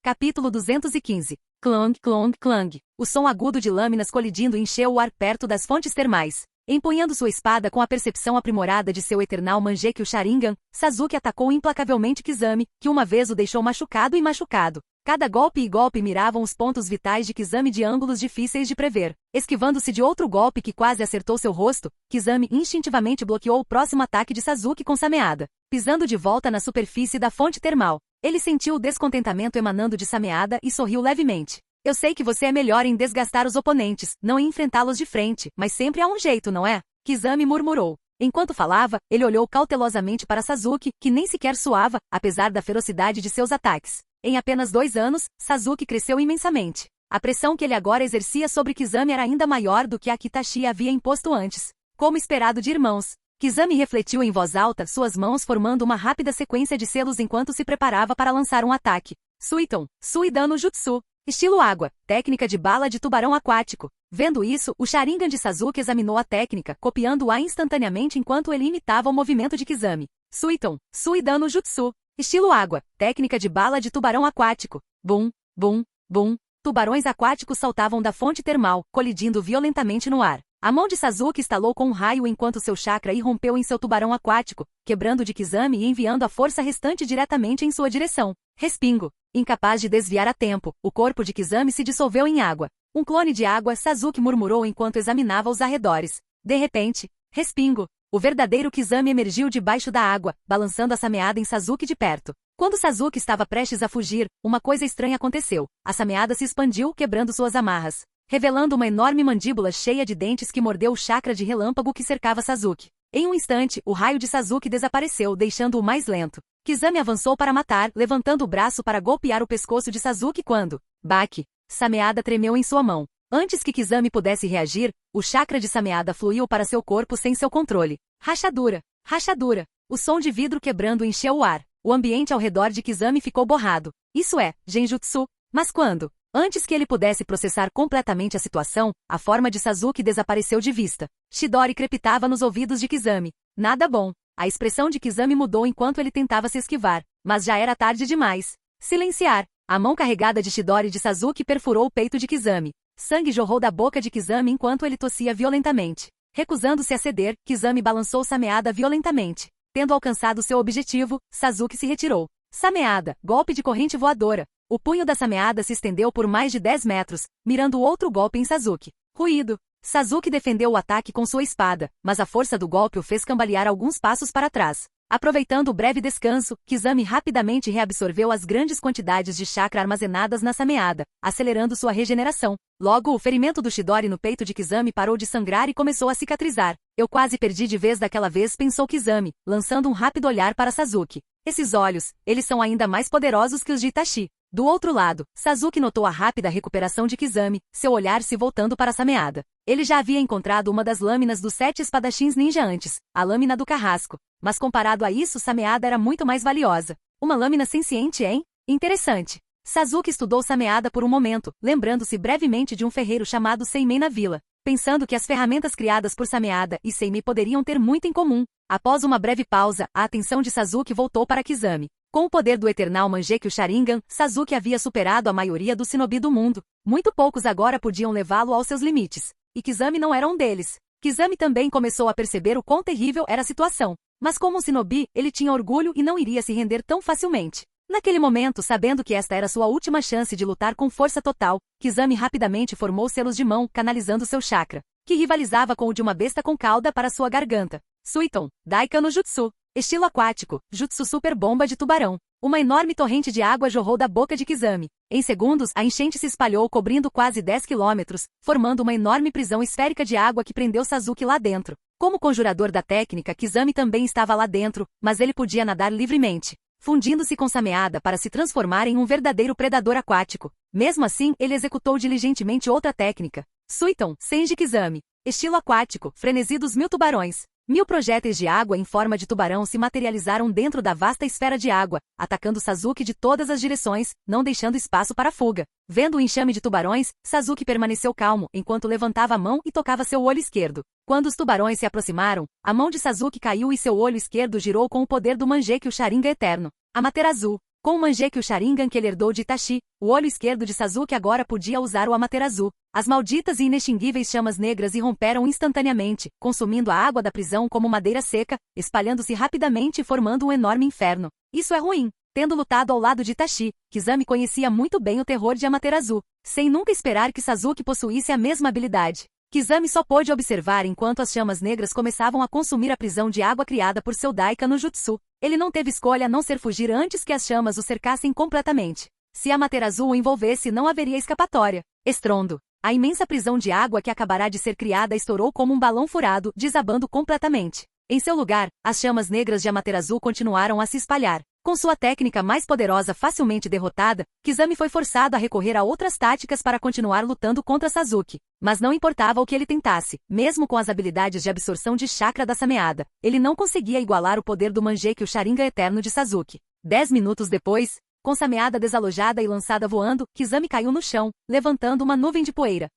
Capítulo 215. Clong, clong, clang. O som agudo de lâminas colidindo encheu o ar perto das fontes termais. Empunhando sua espada com a percepção aprimorada de seu eternal Mangekyo Sharingan, Sasuke atacou implacavelmente Kizami, que uma vez o deixou machucado e machucado. Cada golpe e golpe miravam os pontos vitais de Kizami de ângulos difíceis de prever. Esquivando-se de outro golpe que quase acertou seu rosto, Kizami instintivamente bloqueou o próximo ataque de Sasuke com Sameada. Pisando de volta na superfície da fonte termal, ele sentiu o descontentamento emanando de Sameada e sorriu levemente. Eu sei que você é melhor em desgastar os oponentes, não em enfrentá-los de frente, mas sempre há um jeito, não é? Kizami murmurou. Enquanto falava, ele olhou cautelosamente para Sasuke, que nem sequer suava, apesar da ferocidade de seus ataques. Em apenas 2 anos, Sasuke cresceu imensamente. A pressão que ele agora exercia sobre Kizami era ainda maior do que a que Itachi havia imposto antes. Como esperado de irmãos. Kizami refletiu em voz alta, suas mãos formando uma rápida sequência de selos enquanto se preparava para lançar um ataque. Suiton, Suidano Jutsu. Estilo água, técnica de bala de tubarão aquático. Vendo isso, o Sharingan de Sasuke examinou a técnica, copiando-a instantaneamente enquanto ele imitava o movimento de Kizami. Suiton, Suidano Jutsu. Estilo água, técnica de bala de tubarão aquático. Bum, bum, bum. Tubarões aquáticos saltavam da fonte termal, colidindo violentamente no ar. A mão de Sasuke estalou com um raio enquanto seu chakra irrompeu em seu tubarão aquático, quebrando de Kizami e enviando a força restante diretamente em sua direção. Respingo. Incapaz de desviar a tempo, o corpo de Kizami se dissolveu em água. Um clone de água, Sasuke murmurou enquanto examinava os arredores. De repente, respingo. O verdadeiro Kizami emergiu debaixo da água, balançando a sameada em Sasuke de perto. Quando Sasuke estava prestes a fugir, uma coisa estranha aconteceu. A sameada se expandiu, quebrando suas amarras, revelando uma enorme mandíbula cheia de dentes que mordeu o chakra de relâmpago que cercava Sasuke. Em um instante, o raio de Sasuke desapareceu, deixando-o mais lento. Kizami avançou para matar, levantando o braço para golpear o pescoço de Sasuke quando... Baque! Sameada tremeu em sua mão. Antes que Kizami pudesse reagir, o chakra de Sameada fluiu para seu corpo sem seu controle. Rachadura! Rachadura! O som de vidro quebrando encheu o ar. O ambiente ao redor de Kizami ficou borrado. Isso é, Genjutsu. Mas quando? Antes que ele pudesse processar completamente a situação, a forma de Sasuke desapareceu de vista. Chidori crepitava nos ouvidos de Kizami. Nada bom. A expressão de Kizami mudou enquanto ele tentava se esquivar, mas já era tarde demais. Silenciar. A mão carregada de Chidori de Sasuke perfurou o peito de Kizami. Sangue jorrou da boca de Kizami enquanto ele tossia violentamente. Recusando-se a ceder, Kizami balançou Sameada violentamente. Tendo alcançado seu objetivo, Sasuke se retirou. Sameada, golpe de corrente voadora. O punho da Sameada se estendeu por mais de 10 metros, mirando outro golpe em Sasuke. Ruído. Sasuke defendeu o ataque com sua espada, mas a força do golpe o fez cambalear alguns passos para trás. Aproveitando o breve descanso, Kizami rapidamente reabsorveu as grandes quantidades de chakra armazenadas na Sameada, acelerando sua regeneração. Logo, o ferimento do Chidori no peito de Kizami parou de sangrar e começou a cicatrizar. Eu quase perdi de vez daquela vez, pensou Kizami, lançando um rápido olhar para Sasuke. Esses olhos, eles são ainda mais poderosos que os de Itachi. Do outro lado, Sasuke notou a rápida recuperação de Kizami, seu olhar se voltando para Sameada. Ele já havia encontrado uma das lâminas dos 7 espadachins ninja antes, a lâmina do carrasco. Mas comparado a isso, Sameada era muito mais valiosa. Uma lâmina senciente, hein? Interessante. Sasuke estudou Sameada por um momento, lembrando-se brevemente de um ferreiro chamado Seimei na vila, pensando que as ferramentas criadas por Sameada e Seimei poderiam ter muito em comum. Após uma breve pausa, a atenção de Sasuke voltou para Kizami. Com o poder do eternal Mangekyo Sharingan, Sasuke havia superado a maioria dos shinobi do mundo. Muito poucos agora podiam levá-lo aos seus limites. E Kizami não era um deles. Kizami também começou a perceber o quão terrível era a situação. Mas como um shinobi, ele tinha orgulho e não iria se render tão facilmente. Naquele momento, sabendo que esta era sua última chance de lutar com força total, Kizami rapidamente formou selos de mão, canalizando seu chakra, que rivalizava com o de uma besta com cauda para sua garganta. Suiton, Daika no Jutsu. Estilo aquático, Jutsu Super Bomba de Tubarão. Uma enorme torrente de água jorrou da boca de Kizami. Em segundos, a enchente se espalhou cobrindo quase 10 quilômetros, formando uma enorme prisão esférica de água que prendeu Sasuke lá dentro. Como conjurador da técnica, Kizami também estava lá dentro, mas ele podia nadar livremente, fundindo-se com Sameada para se transformar em um verdadeiro predador aquático. Mesmo assim, ele executou diligentemente outra técnica. Suiton, Senji Kizami. Estilo aquático, frenesi dos 1000 tubarões. 1000 projéteis de água em forma de tubarão se materializaram dentro da vasta esfera de água, atacando Sasuke de todas as direções, não deixando espaço para fuga. Vendo o enxame de tubarões, Sasuke permaneceu calmo enquanto levantava a mão e tocava seu olho esquerdo. Quando os tubarões se aproximaram, a mão de Sasuke caiu e seu olho esquerdo girou com o poder do Mangekyou Sharingan eterno. Amaterasu. Com o Mangekyou Sharingan que ele herdou de Itachi, o olho esquerdo de Sasuke agora podia usar o Amaterasu. As malditas e inextinguíveis chamas negras irromperam instantaneamente, consumindo a água da prisão como madeira seca, espalhando-se rapidamente e formando um enorme inferno. Isso é ruim. Tendo lutado ao lado de Itachi, Kizami conhecia muito bem o terror de Amaterasu, sem nunca esperar que Sasuke possuísse a mesma habilidade. Kizami só pôde observar enquanto as chamas negras começavam a consumir a prisão de água criada por seu Daika no Jutsu. Ele não teve escolha a não ser fugir antes que as chamas o cercassem completamente. Se Amaterasu o envolvesse, não haveria escapatória. Estrondo. A imensa prisão de água que acabará de ser criada estourou como um balão furado, desabando completamente. Em seu lugar, as chamas negras de Amaterasu continuaram a se espalhar. Com sua técnica mais poderosa facilmente derrotada, Kizami foi forçado a recorrer a outras táticas para continuar lutando contra Sasuke. Mas não importava o que ele tentasse, mesmo com as habilidades de absorção de chakra da Sameada, ele não conseguia igualar o poder do Mangekyou Sharingan eterno de Sasuke. 10 minutos depois, com Sameada desalojada e lançada voando, Kizami caiu no chão, levantando uma nuvem de poeira.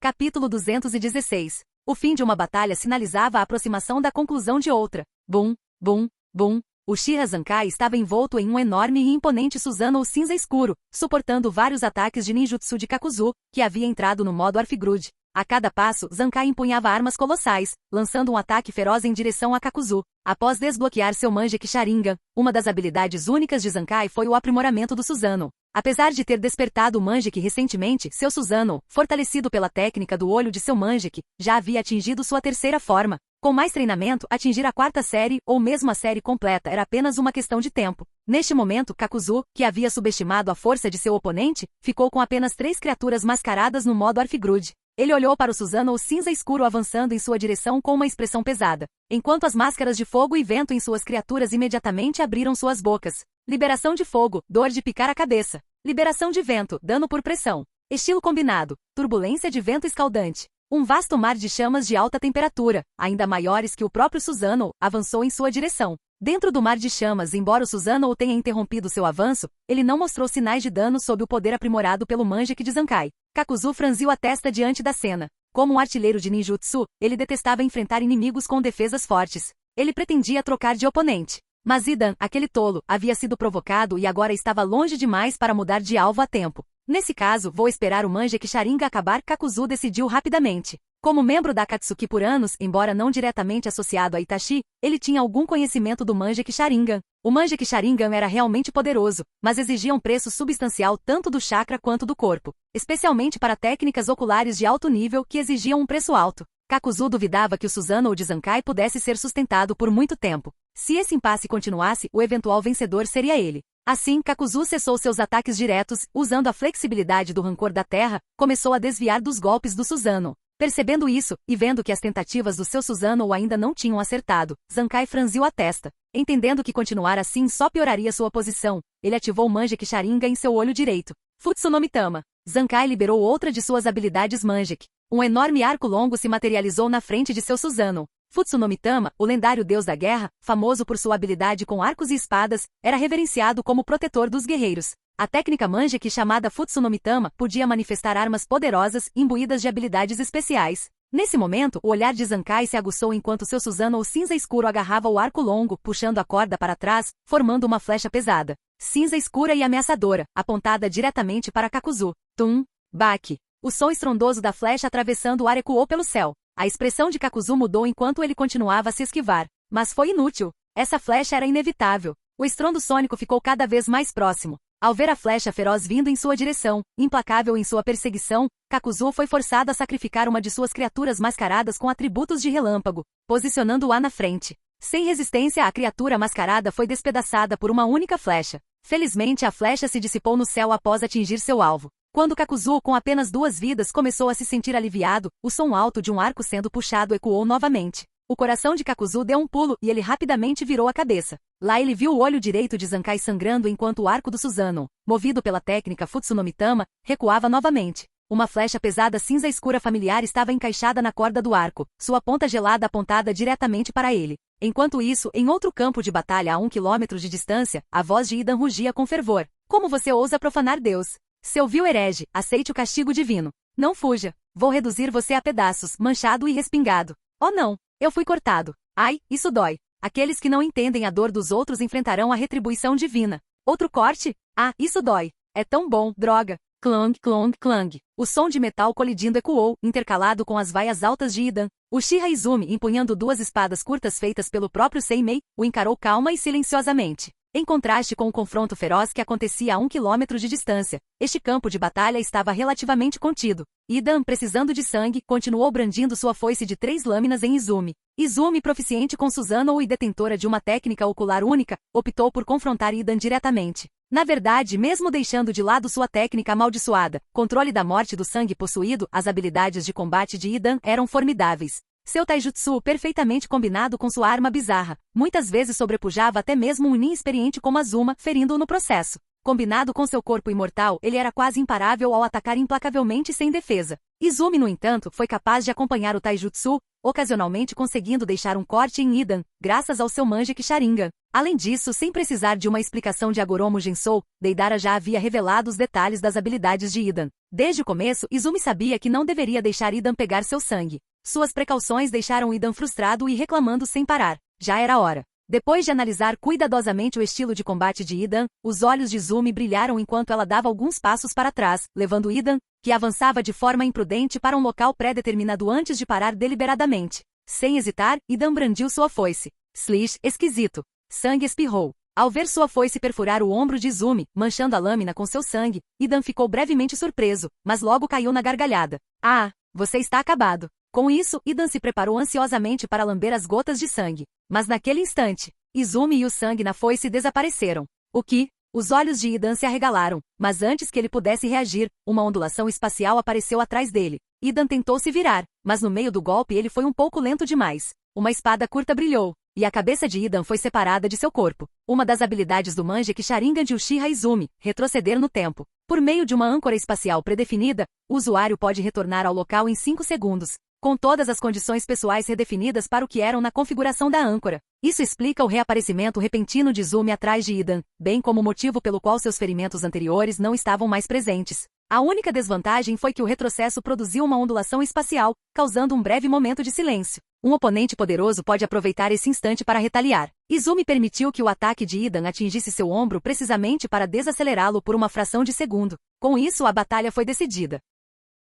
Capítulo 216. O fim de uma batalha sinalizava a aproximação da conclusão de outra. Bum, bum, bum. O Uchiha Zankai estava envolto em um enorme e imponente Susanoo cinza escuro, suportando vários ataques de ninjutsu de Kakuzu, que havia entrado no modo Arfigrude. A cada passo, Zankai empunhava armas colossais, lançando um ataque feroz em direção a Kakuzu. Após desbloquear seu Mangekyou Sharingan, uma das habilidades únicas de Zankai foi o aprimoramento do Susanoo. Apesar de ter despertado o Mangekyou recentemente, seu Susanoo, fortalecido pela técnica do olho de seu Mangekyou, já havia atingido sua terceira forma. Com mais treinamento, atingir a quarta série, ou mesmo a série completa, era apenas uma questão de tempo. Neste momento, Kakuzu, que havia subestimado a força de seu oponente, ficou com apenas 3 criaturas mascaradas no modo Arfigrude. Ele olhou para o Susanoo cinza escuro avançando em sua direção com uma expressão pesada, enquanto as máscaras de fogo e vento em suas criaturas imediatamente abriram suas bocas. Liberação de fogo, dor de picar a cabeça. Liberação de vento, dano por pressão. Estilo combinado, turbulência de vento escaldante. Um vasto mar de chamas de alta temperatura, ainda maiores que o próprio Susanoo, avançou em sua direção. Dentro do mar de chamas, embora o Susanoo tenha interrompido seu avanço, ele não mostrou sinais de dano sob o poder aprimorado pelo Mangekyou de Zankai. Kakuzu franziu a testa diante da cena. Como um artilheiro de ninjutsu, ele detestava enfrentar inimigos com defesas fortes. Ele pretendia trocar de oponente. Mas Idan, aquele tolo, havia sido provocado e agora estava longe demais para mudar de alvo a tempo. Nesse caso, vou esperar o Mangekyou Sharingan acabar. Kakuzu decidiu rapidamente. Como membro da Akatsuki por anos, embora não diretamente associado a Itachi, ele tinha algum conhecimento do Mangekyou Sharingan. O Mangekyou Sharingan era realmente poderoso, mas exigia um preço substancial tanto do chakra quanto do corpo, especialmente para técnicas oculares de alto nível que exigiam um preço alto. Kakuzu duvidava que o Susanoo de Zankai pudesse ser sustentado por muito tempo. Se esse impasse continuasse, o eventual vencedor seria ele. Assim, Kakuzu cessou seus ataques diretos, usando a flexibilidade do rancor da terra, começou a desviar dos golpes do Susanoo. Percebendo isso, e vendo que as tentativas do seu Susanoo ainda não tinham acertado, Zankai franziu a testa. Entendendo que continuar assim só pioraria sua posição, ele ativou o Mangekyou Sharingan em seu olho direito. Futsu no Mitama. Zankai liberou outra de suas habilidades Mangekyou. Um enorme arco longo se materializou na frente de seu Susanoo. Futsu no Mitama, o lendário deus da guerra, famoso por sua habilidade com arcos e espadas, era reverenciado como protetor dos guerreiros. A técnica Mangekyou chamada Futsu no Mitama podia manifestar armas poderosas, imbuídas de habilidades especiais. Nesse momento, o olhar de Zankai se aguçou enquanto seu Susanoo cinza escuro agarrava o arco longo, puxando a corda para trás, formando uma flecha pesada. Cinza escura e ameaçadora, apontada diretamente para Kakuzu. Tum! Baque! O som estrondoso da flecha atravessando o ar ecoou pelo céu. A expressão de Kakuzu mudou enquanto ele continuava a se esquivar. Mas foi inútil. Essa flecha era inevitável. O estrondo sônico ficou cada vez mais próximo. Ao ver a flecha feroz vindo em sua direção, implacável em sua perseguição, Kakuzu foi forçado a sacrificar uma de suas criaturas mascaradas com atributos de relâmpago, posicionando-a na frente. Sem resistência, a criatura mascarada foi despedaçada por uma única flecha. Felizmente, a flecha se dissipou no céu após atingir seu alvo. Quando Kakuzu, com apenas 2 vidas, começou a se sentir aliviado, o som alto de um arco sendo puxado ecoou novamente. O coração de Kakuzu deu um pulo e ele rapidamente virou a cabeça. Lá ele viu o olho direito de Zankai sangrando enquanto o arco do Susanoo, movido pela técnica Futsu no Mitama, recuava novamente. Uma flecha pesada cinza escura familiar estava encaixada na corda do arco, sua ponta gelada apontada diretamente para ele. Enquanto isso, em outro campo de batalha a 1 quilômetro de distância, a voz de Idan rugia com fervor. Como você ousa profanar Deus? Seu vil herege, aceite o castigo divino. Não fuja. Vou reduzir você a pedaços, manchado e respingado. Oh não! Eu fui cortado. Ai, isso dói. Aqueles que não entendem a dor dos outros enfrentarão a retribuição divina. Outro corte? Ah, isso dói. É tão bom, droga. Clang, clang, clang. O som de metal colidindo ecoou, intercalado com as vaias altas de Idan. Uchiha Izumi, empunhando 2 espadas curtas feitas pelo próprio Seimei, o encarou calma e silenciosamente. Em contraste com o confronto feroz que acontecia a 1 quilômetro de distância, este campo de batalha estava relativamente contido. Idan, precisando de sangue, continuou brandindo sua foice de 3 lâminas em Izumi. Izumi, proficiente com Susanoo e detentora de uma técnica ocular única, optou por confrontar Idan diretamente. Na verdade, mesmo deixando de lado sua técnica amaldiçoada, controle da morte do sangue possuído, as habilidades de combate de Idan eram formidáveis. Seu taijutsu, perfeitamente combinado com sua arma bizarra, muitas vezes sobrepujava até mesmo um nin experiente como Azuma, ferindo-o no processo. Combinado com seu corpo imortal, ele era quase imparável ao atacar implacavelmente sem defesa. Izumi, no entanto, foi capaz de acompanhar o taijutsu, ocasionalmente conseguindo deixar um corte em Idan, graças ao seu Mangekyou Sharingan. Além disso, sem precisar de uma explicação de Agoromo Gensou, Deidara já havia revelado os detalhes das habilidades de Idan. Desde o começo, Izumi sabia que não deveria deixar Idan pegar seu sangue. Suas precauções deixaram Idan frustrado e reclamando sem parar. Já era hora. Depois de analisar cuidadosamente o estilo de combate de Idan, os olhos de Izumi brilharam enquanto ela dava alguns passos para trás, levando Idan, que avançava de forma imprudente para um local pré-determinado antes de parar deliberadamente. Sem hesitar, Idan brandiu sua foice. Slish, esquisito. Sangue espirrou. Ao ver sua foice perfurar o ombro de Izumi, manchando a lâmina com seu sangue, Idan ficou brevemente surpreso, mas logo caiu na gargalhada. Ah, você está acabado. Com isso, Idan se preparou ansiosamente para lamber as gotas de sangue. Mas naquele instante, Izumi e o sangue na foice desapareceram. O que? Os olhos de Idan se arregalaram, mas antes que ele pudesse reagir, uma ondulação espacial apareceu atrás dele. Idan tentou se virar, mas no meio do golpe ele foi um pouco lento demais. Uma espada curta brilhou, e a cabeça de Idan foi separada de seu corpo. Uma das habilidades do Mangekyou Sharingan de Uchiha Izumi, retroceder no tempo. Por meio de uma âncora espacial predefinida, o usuário pode retornar ao local em 5 segundos. Com todas as condições pessoais redefinidas para o que eram na configuração da âncora. Isso explica o reaparecimento repentino de Izumi atrás de Idan, bem como o motivo pelo qual seus ferimentos anteriores não estavam mais presentes. A única desvantagem foi que o retrocesso produziu uma ondulação espacial, causando um breve momento de silêncio. Um oponente poderoso pode aproveitar esse instante para retaliar. Izumi permitiu que o ataque de Idan atingisse seu ombro precisamente para desacelerá-lo por uma fração de segundo. Com isso, a batalha foi decidida.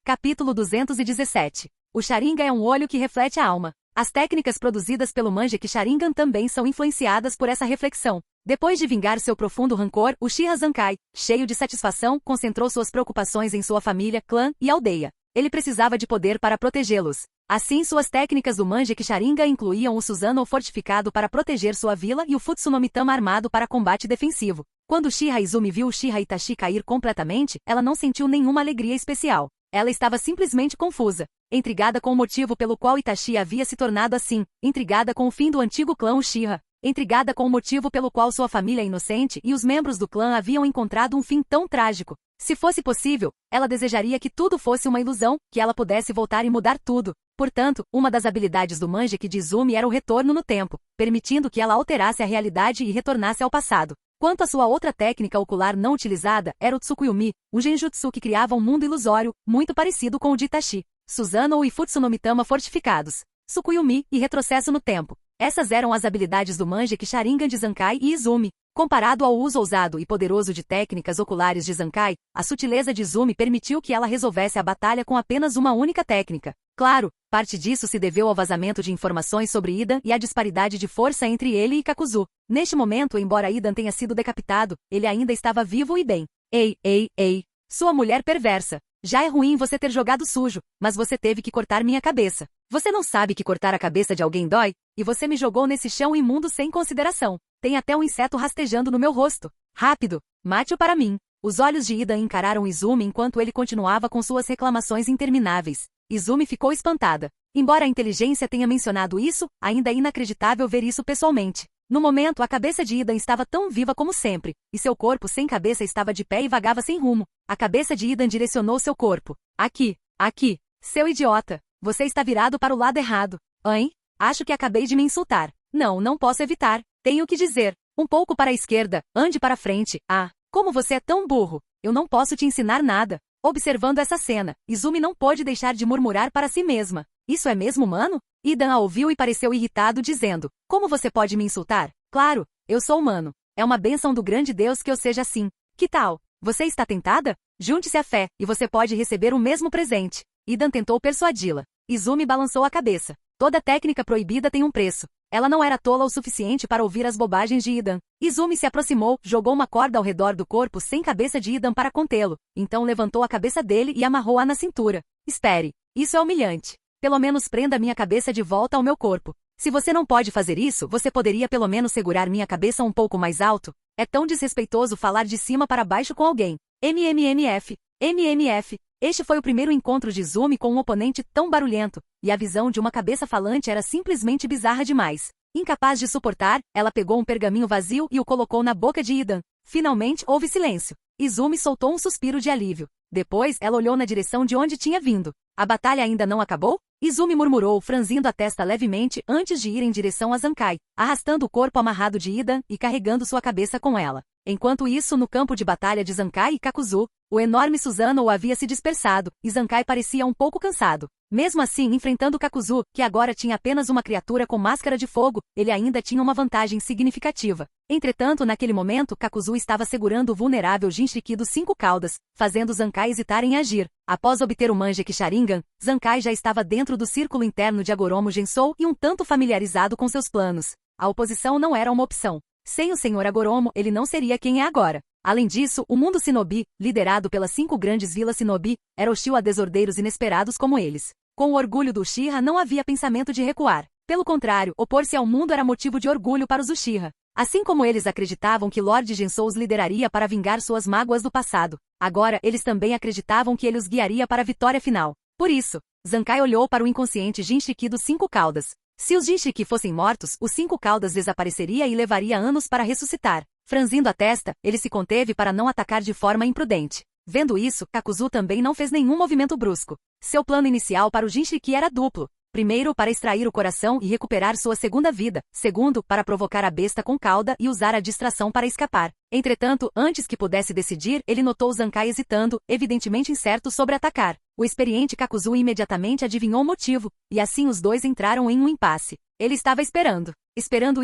Capítulo 217. O Sharingan é um olho que reflete a alma. As técnicas produzidas pelo Mangekyou Sharingan também são influenciadas por essa reflexão. Depois de vingar seu profundo rancor, Uchiha Zankai, cheio de satisfação, concentrou suas preocupações em sua família, clã e aldeia. Ele precisava de poder para protegê-los. Assim, suas técnicas do Mangekyou Sharingan incluíam o Susanoo fortificado para proteger sua vila e o Futsu no Mitama armado para combate defensivo. Quando Uchiha Izumi viu Uchiha Itachi cair completamente, ela não sentiu nenhuma alegria especial. Ela estava simplesmente confusa. Intrigada com o motivo pelo qual Itachi havia se tornado assim, intrigada com o fim do antigo clã Uchiha, intrigada com o motivo pelo qual sua família inocente e os membros do clã haviam encontrado um fim tão trágico. Se fosse possível, ela desejaria que tudo fosse uma ilusão, que ela pudesse voltar e mudar tudo. Portanto, uma das habilidades do Mangekyou de Izumi era o retorno no tempo, permitindo que ela alterasse a realidade e retornasse ao passado. Quanto à sua outra técnica ocular não utilizada, era o Tsukuyomi, um genjutsu que criava um mundo ilusório, muito parecido com o de Itachi. Susanoo e Futsu no Mitama fortificados. Tsukuyomi e retrocesso no tempo. Essas eram as habilidades do Mangekyou Sharingan de Zankai e Izumi. Comparado ao uso ousado e poderoso de técnicas oculares de Zankai, a sutileza de Izumi permitiu que ela resolvesse a batalha com apenas uma única técnica. Claro, parte disso se deveu ao vazamento de informações sobre Idan e à disparidade de força entre ele e Kakuzu. Neste momento, embora Idan tenha sido decapitado, ele ainda estava vivo e bem. Ei, ei, ei. Sua mulher perversa. Já é ruim você ter jogado sujo, mas você teve que cortar minha cabeça. Você não sabe que cortar a cabeça de alguém dói? E você me jogou nesse chão imundo sem consideração. Tem até um inseto rastejando no meu rosto. Rápido, mate-o para mim. Os olhos de Idan encararam Izumi enquanto ele continuava com suas reclamações intermináveis. Izumi ficou espantada. Embora a inteligência tenha mencionado isso, ainda é inacreditável ver isso pessoalmente. No momento, a cabeça de Idan estava tão viva como sempre, e seu corpo sem cabeça estava de pé e vagava sem rumo. A cabeça de Idan direcionou seu corpo. Aqui, aqui. Seu idiota. Você está virado para o lado errado. Hein? Acho que acabei de me insultar. Não, não posso evitar. Tenho que dizer. Um pouco para a esquerda, ande para frente. Ah, como você é tão burro. Eu não posso te ensinar nada. Observando essa cena, Izumi não pôde deixar de murmurar para si mesma. Isso é mesmo humano? Idan a ouviu e pareceu irritado, dizendo: Como você pode me insultar? Claro, eu sou humano. É uma bênção do grande Deus que eu seja assim. Que tal? Você está tentada? Junte-se à fé, e você pode receber o mesmo presente. Idan tentou persuadi-la. Izumi balançou a cabeça. Toda técnica proibida tem um preço. Ela não era tola o suficiente para ouvir as bobagens de Idan. Izumi se aproximou, jogou uma corda ao redor do corpo sem cabeça de Idan para contê-lo. Então levantou a cabeça dele e amarrou-a na cintura. Espere. Isso é humilhante. Pelo menos prenda minha cabeça de volta ao meu corpo. Se você não pode fazer isso, você poderia pelo menos segurar minha cabeça um pouco mais alto? É tão desrespeitoso falar de cima para baixo com alguém. MMF. MMF. Este foi o primeiro encontro de Izumi com um oponente tão barulhento, e a visão de uma cabeça falante era simplesmente bizarra demais. Incapaz de suportar, ela pegou um pergaminho vazio e o colocou na boca de Idan. Finalmente houve silêncio. Izumi soltou um suspiro de alívio. Depois, ela olhou na direção de onde tinha vindo. A batalha ainda não acabou? Izumi murmurou, franzindo a testa levemente antes de ir em direção a Zankai, arrastando o corpo amarrado de Idan e carregando sua cabeça com ela. Enquanto isso, no campo de batalha de Zankai e Kakuzu, o enorme Susanoo havia se dispersado, e Zankai parecia um pouco cansado. Mesmo assim, enfrentando Kakuzu, que agora tinha apenas uma criatura com máscara de fogo, ele ainda tinha uma vantagem significativa. Entretanto, naquele momento, Kakuzu estava segurando o vulnerável Jinchuriki dos 5 caudas, fazendo Zankai hesitar em agir. Após obter o Mangekyou Sharingan, Zankai já estava dentro do círculo interno de Agoromo Gensou e um tanto familiarizado com seus planos. A oposição não era uma opção. Sem o Sr. Agoromo, ele não seria quem é agora. Além disso, o mundo Shinobi, liderado pelas 5 grandes vilas Shinobi, era hostil a desordeiros inesperados como eles. Com o orgulho do Uchiha não havia pensamento de recuar. Pelo contrário, opor-se ao mundo era motivo de orgulho para os Uchiha. Assim como eles acreditavam que Lord Gensou os lideraria para vingar suas mágoas do passado, agora eles também acreditavam que ele os guiaria para a vitória final. Por isso, Zankai olhou para o inconsciente Jinchuriki dos 5 caudas. Se os Jinchuriki fossem mortos, os 5 caudas desapareceria e levaria anos para ressuscitar. Franzindo a testa, ele se conteve para não atacar de forma imprudente. Vendo isso, Kakuzu também não fez nenhum movimento brusco. Seu plano inicial para o Jinchuriki era duplo. Primeiro, para extrair o coração e recuperar sua segunda vida. Segundo, para provocar a besta com cauda e usar a distração para escapar. Entretanto, antes que pudesse decidir, ele notou Zankai hesitando, evidentemente incerto sobre atacar. O experiente Kakuzu imediatamente adivinhou o motivo, e assim os dois entraram em um impasse. Ele estava esperando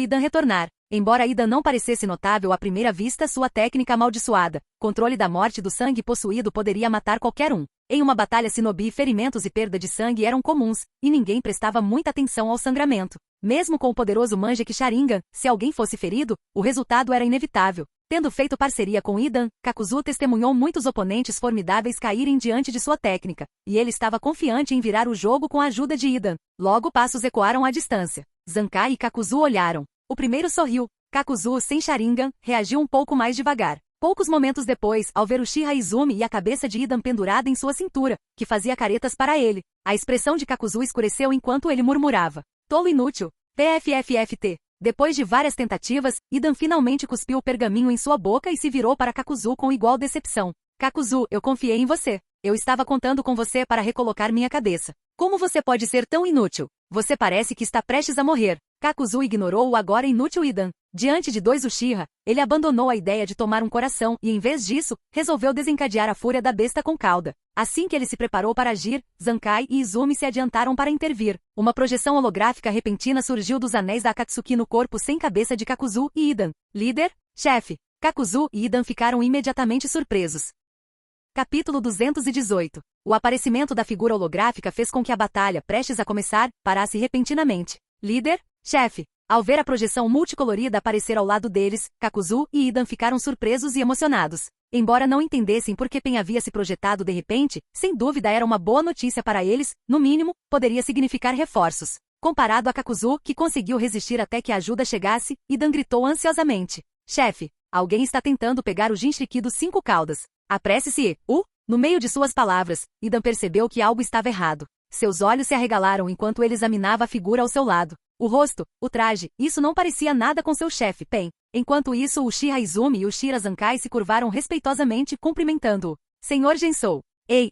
Idan retornar. Embora Idan não parecesse notável à primeira vista, sua técnica amaldiçoada, controle da morte do sangue possuído poderia matar qualquer um. Em uma batalha Shinobi, ferimentos e perda de sangue eram comuns, e ninguém prestava muita atenção ao sangramento. Mesmo com o poderoso Mangekyou Sharingan, se alguém fosse ferido, o resultado era inevitável. Tendo feito parceria com Idan, Kakuzu testemunhou muitos oponentes formidáveis caírem diante de sua técnica, e ele estava confiante em virar o jogo com a ajuda de Idan. Logo passos ecoaram à distância. Zankai e Kakuzu olharam. O primeiro sorriu. Kakuzu, sem Sharingan, reagiu um pouco mais devagar. Poucos momentos depois, ao ver Uchiha Izumi e a cabeça de Idan pendurada em sua cintura, que fazia caretas para ele, a expressão de Kakuzu escureceu enquanto ele murmurava: Tolo inútil. PFFFT. Depois de várias tentativas, Idan finalmente cuspiu o pergaminho em sua boca e se virou para Kakuzu com igual decepção. Kakuzu, eu confiei em você. Eu estava contando com você para recolocar minha cabeça. Como você pode ser tão inútil? Você parece que está prestes a morrer. Kakuzu ignorou o agora inútil Idan. Diante de 2 Uchiha, ele abandonou a ideia de tomar um coração e, em vez disso, resolveu desencadear a fúria da besta com cauda. Assim que ele se preparou para agir, Zankai e Izumi se adiantaram para intervir. Uma projeção holográfica repentina surgiu dos anéis da Akatsuki no corpo sem cabeça de Kakuzu e Idan. Líder, chefe. Kakuzu e Idan ficaram imediatamente surpresos. Capítulo 218. O aparecimento da figura holográfica fez com que a batalha, prestes a começar, parasse repentinamente. Líder, chefe. Ao ver a projeção multicolorida aparecer ao lado deles, Kakuzu e Idan ficaram surpresos e emocionados. Embora não entendessem por que Pen havia se projetado de repente, sem dúvida era uma boa notícia para eles, no mínimo, poderia significar reforços. Comparado a Kakuzu, que conseguiu resistir até que a ajuda chegasse, Idan gritou ansiosamente. Chefe, alguém está tentando pegar o Jinchuriki dos 5 caudas. Apresse-se, No meio de suas palavras, Idan percebeu que algo estava errado. Seus olhos se arregalaram enquanto ele examinava a figura ao seu lado. O rosto, o traje, isso não parecia nada com seu chefe, Pen. Enquanto isso, o Uchiha Izumi e o Shira Zankai se curvaram respeitosamente, cumprimentando-o. Senhor Gensou. Ei,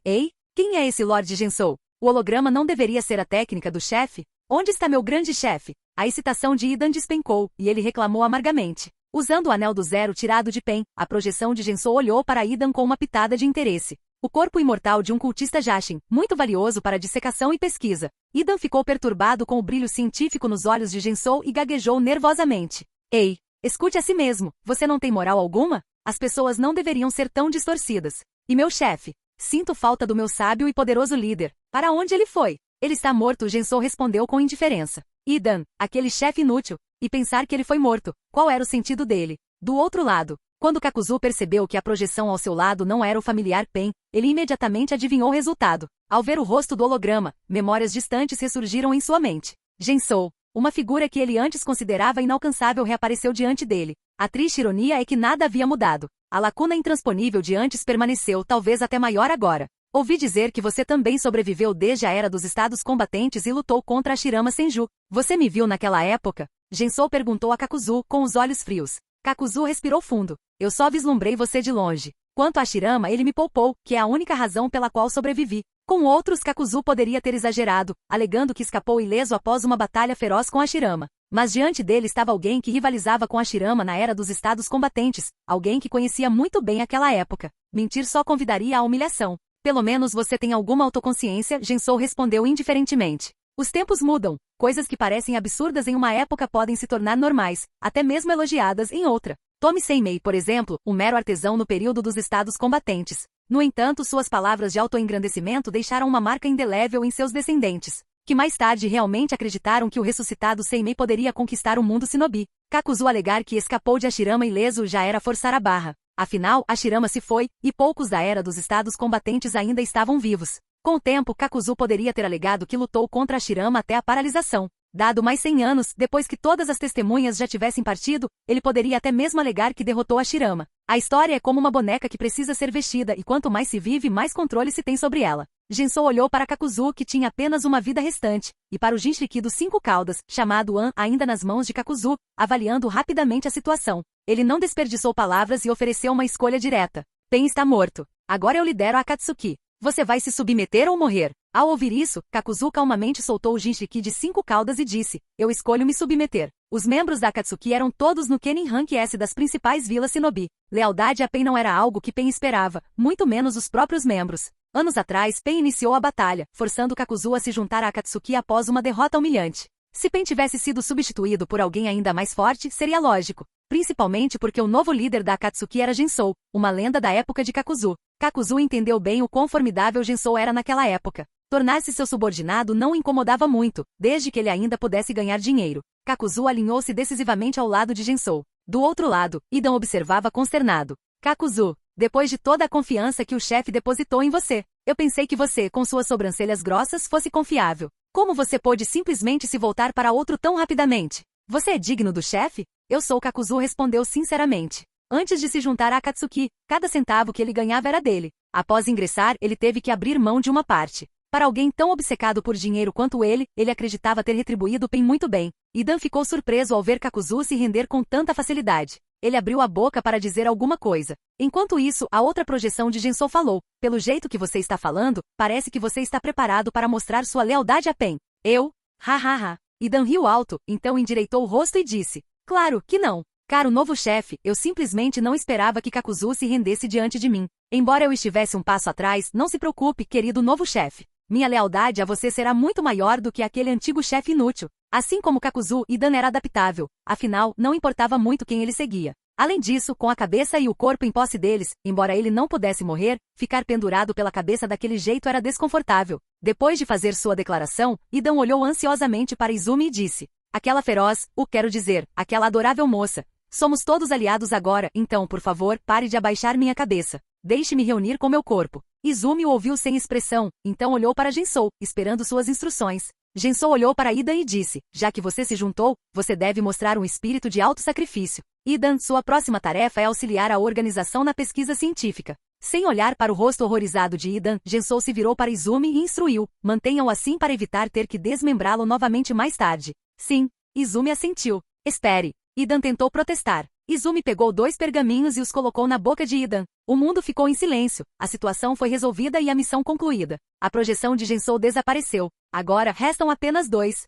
quem é esse Lorde Gensou? O holograma não deveria ser a técnica do chefe? Onde está meu grande chefe? A excitação de Idan despencou, e ele reclamou amargamente. Usando o anel do zero tirado de Pen, a projeção de Gensou olhou para Idan com uma pitada de interesse. O corpo imortal de um cultista Jashin, muito valioso para dissecação e pesquisa. Idan ficou perturbado com o brilho científico nos olhos de Gensou e gaguejou nervosamente. Ei, escute a si mesmo, você não tem moral alguma? As pessoas não deveriam ser tão distorcidas. E meu chefe? Sinto falta do meu sábio e poderoso líder. Para onde ele foi? Ele está morto, Gensou respondeu com indiferença. Idan, aquele chefe inútil. E pensar que ele foi morto, qual era o sentido dele? Do outro lado, quando Kakuzu percebeu que a projeção ao seu lado não era o familiar Pen, ele imediatamente adivinhou o resultado. Ao ver o rosto do holograma, memórias distantes ressurgiram em sua mente. Gensou, uma figura que ele antes considerava inalcançável, reapareceu diante dele. A triste ironia é que nada havia mudado. A lacuna intransponível de antes permaneceu, talvez até maior agora. Ouvi dizer que você também sobreviveu desde a era dos estados combatentes e lutou contra a Shirama Senju. Você me viu naquela época? Gensou perguntou a Kakuzu, com os olhos frios. Kakuzu respirou fundo. Eu só vislumbrei você de longe. Quanto a Shirama, ele me poupou, que é a única razão pela qual sobrevivi. Com outros, Kakuzu poderia ter exagerado, alegando que escapou ileso após uma batalha feroz com a Shirama. Mas diante dele estava alguém que rivalizava com a Shirama na era dos estados combatentes, alguém que conhecia muito bem aquela época. Mentir só convidaria à humilhação. Pelo menos você tem alguma autoconsciência, Gensou respondeu indiferentemente. Os tempos mudam. Coisas que parecem absurdas em uma época podem se tornar normais, até mesmo elogiadas em outra. Tome Senmei, por exemplo, um mero artesão no período dos estados combatentes. No entanto, suas palavras de autoengrandecimento deixaram uma marca indelével em seus descendentes, que mais tarde realmente acreditaram que o ressuscitado Senmei poderia conquistar o mundo shinobi. Kakuzu alegar que escapou de Hashirama ileso já era forçar a barra. Afinal, Hashirama se foi, e poucos da era dos estados combatentes ainda estavam vivos. Com o tempo, Kakuzu poderia ter alegado que lutou contra Hashirama até a paralisação. Dado mais 100 anos, depois que todas as testemunhas já tivessem partido, ele poderia até mesmo alegar que derrotou Hashirama. A história é como uma boneca que precisa ser vestida e quanto mais se vive, mais controle se tem sobre ela. Gensou olhou para Kakuzu, que tinha apenas uma vida restante, e para o Jinchuriki dos 5 caudas, chamado An, ainda nas mãos de Kakuzu, avaliando rapidamente a situação. Ele não desperdiçou palavras e ofereceu uma escolha direta. Pen está morto. Agora eu lidero a Akatsuki. Você vai se submeter ou morrer? Ao ouvir isso, Kakuzu calmamente soltou o Jinchuriki de 5 caudas e disse, eu escolho me submeter. Os membros da Akatsuki eram todos no Kenin Rank S das principais vilas shinobi. Lealdade a Pen não era algo que Pen esperava, muito menos os próprios membros. Anos atrás, Pen iniciou a batalha, forçando Kakuzu a se juntar à Akatsuki após uma derrota humilhante. Se Pen tivesse sido substituído por alguém ainda mais forte, seria lógico. Principalmente porque o novo líder da Akatsuki era Gensou, uma lenda da época de Kakuzu. Kakuzu entendeu bem o quão formidável Gensou era naquela época. Tornar-se seu subordinado não o incomodava muito, desde que ele ainda pudesse ganhar dinheiro. Kakuzu alinhou-se decisivamente ao lado de Gensou. Do outro lado, Idan observava consternado. Kakuzu, depois de toda a confiança que o chefe depositou em você, eu pensei que você, com suas sobrancelhas grossas, fosse confiável. Como você pôde simplesmente se voltar para outro tão rapidamente? Você é digno do chefe? Eu sou, Kakuzu respondeu sinceramente. Antes de se juntar a Akatsuki, cada centavo que ele ganhava era dele. Após ingressar, ele teve que abrir mão de uma parte. Para alguém tão obcecado por dinheiro quanto ele acreditava ter retribuído Pen muito bem. Idan ficou surpreso ao ver Kakuzu se render com tanta facilidade. Ele abriu a boca para dizer alguma coisa. Enquanto isso, a outra projeção de Gensou falou. Pelo jeito que você está falando, parece que você está preparado para mostrar sua lealdade a Pen. Eu? Ha. Idan riu alto, então endireitou o rosto e disse. Claro que não. Caro novo chefe, eu simplesmente não esperava que Kakuzu se rendesse diante de mim. Embora eu estivesse um passo atrás, não se preocupe, querido novo chefe. Minha lealdade a você será muito maior do que aquele antigo chefe inútil. Assim como Kakuzu, Idan era adaptável. Afinal, não importava muito quem ele seguia. Além disso, com a cabeça e o corpo em posse deles, embora ele não pudesse morrer, ficar pendurado pela cabeça daquele jeito era desconfortável. Depois de fazer sua declaração, Idan olhou ansiosamente para Izumi e disse. Aquela feroz, quero dizer, aquela adorável moça. Somos todos aliados agora, então, por favor, pare de abaixar minha cabeça. Deixe-me reunir com meu corpo. Izumi o ouviu sem expressão, então olhou para Gensou, esperando suas instruções. Gensou olhou para Idan e disse, já que você se juntou, você deve mostrar um espírito de auto-sacrifício. Idan, sua próxima tarefa é auxiliar a organização na pesquisa científica. Sem olhar para o rosto horrorizado de Idan, Gensou se virou para Izumi e instruiu, mantenham-o assim para evitar ter que desmembrá-lo novamente mais tarde. Sim, Izumi assentiu. Espere. Idan tentou protestar. Izumi pegou 2 pergaminhos e os colocou na boca de Idan. O mundo ficou em silêncio, a situação foi resolvida e a missão concluída. A projeção de Gensou desapareceu. Agora restam apenas 2.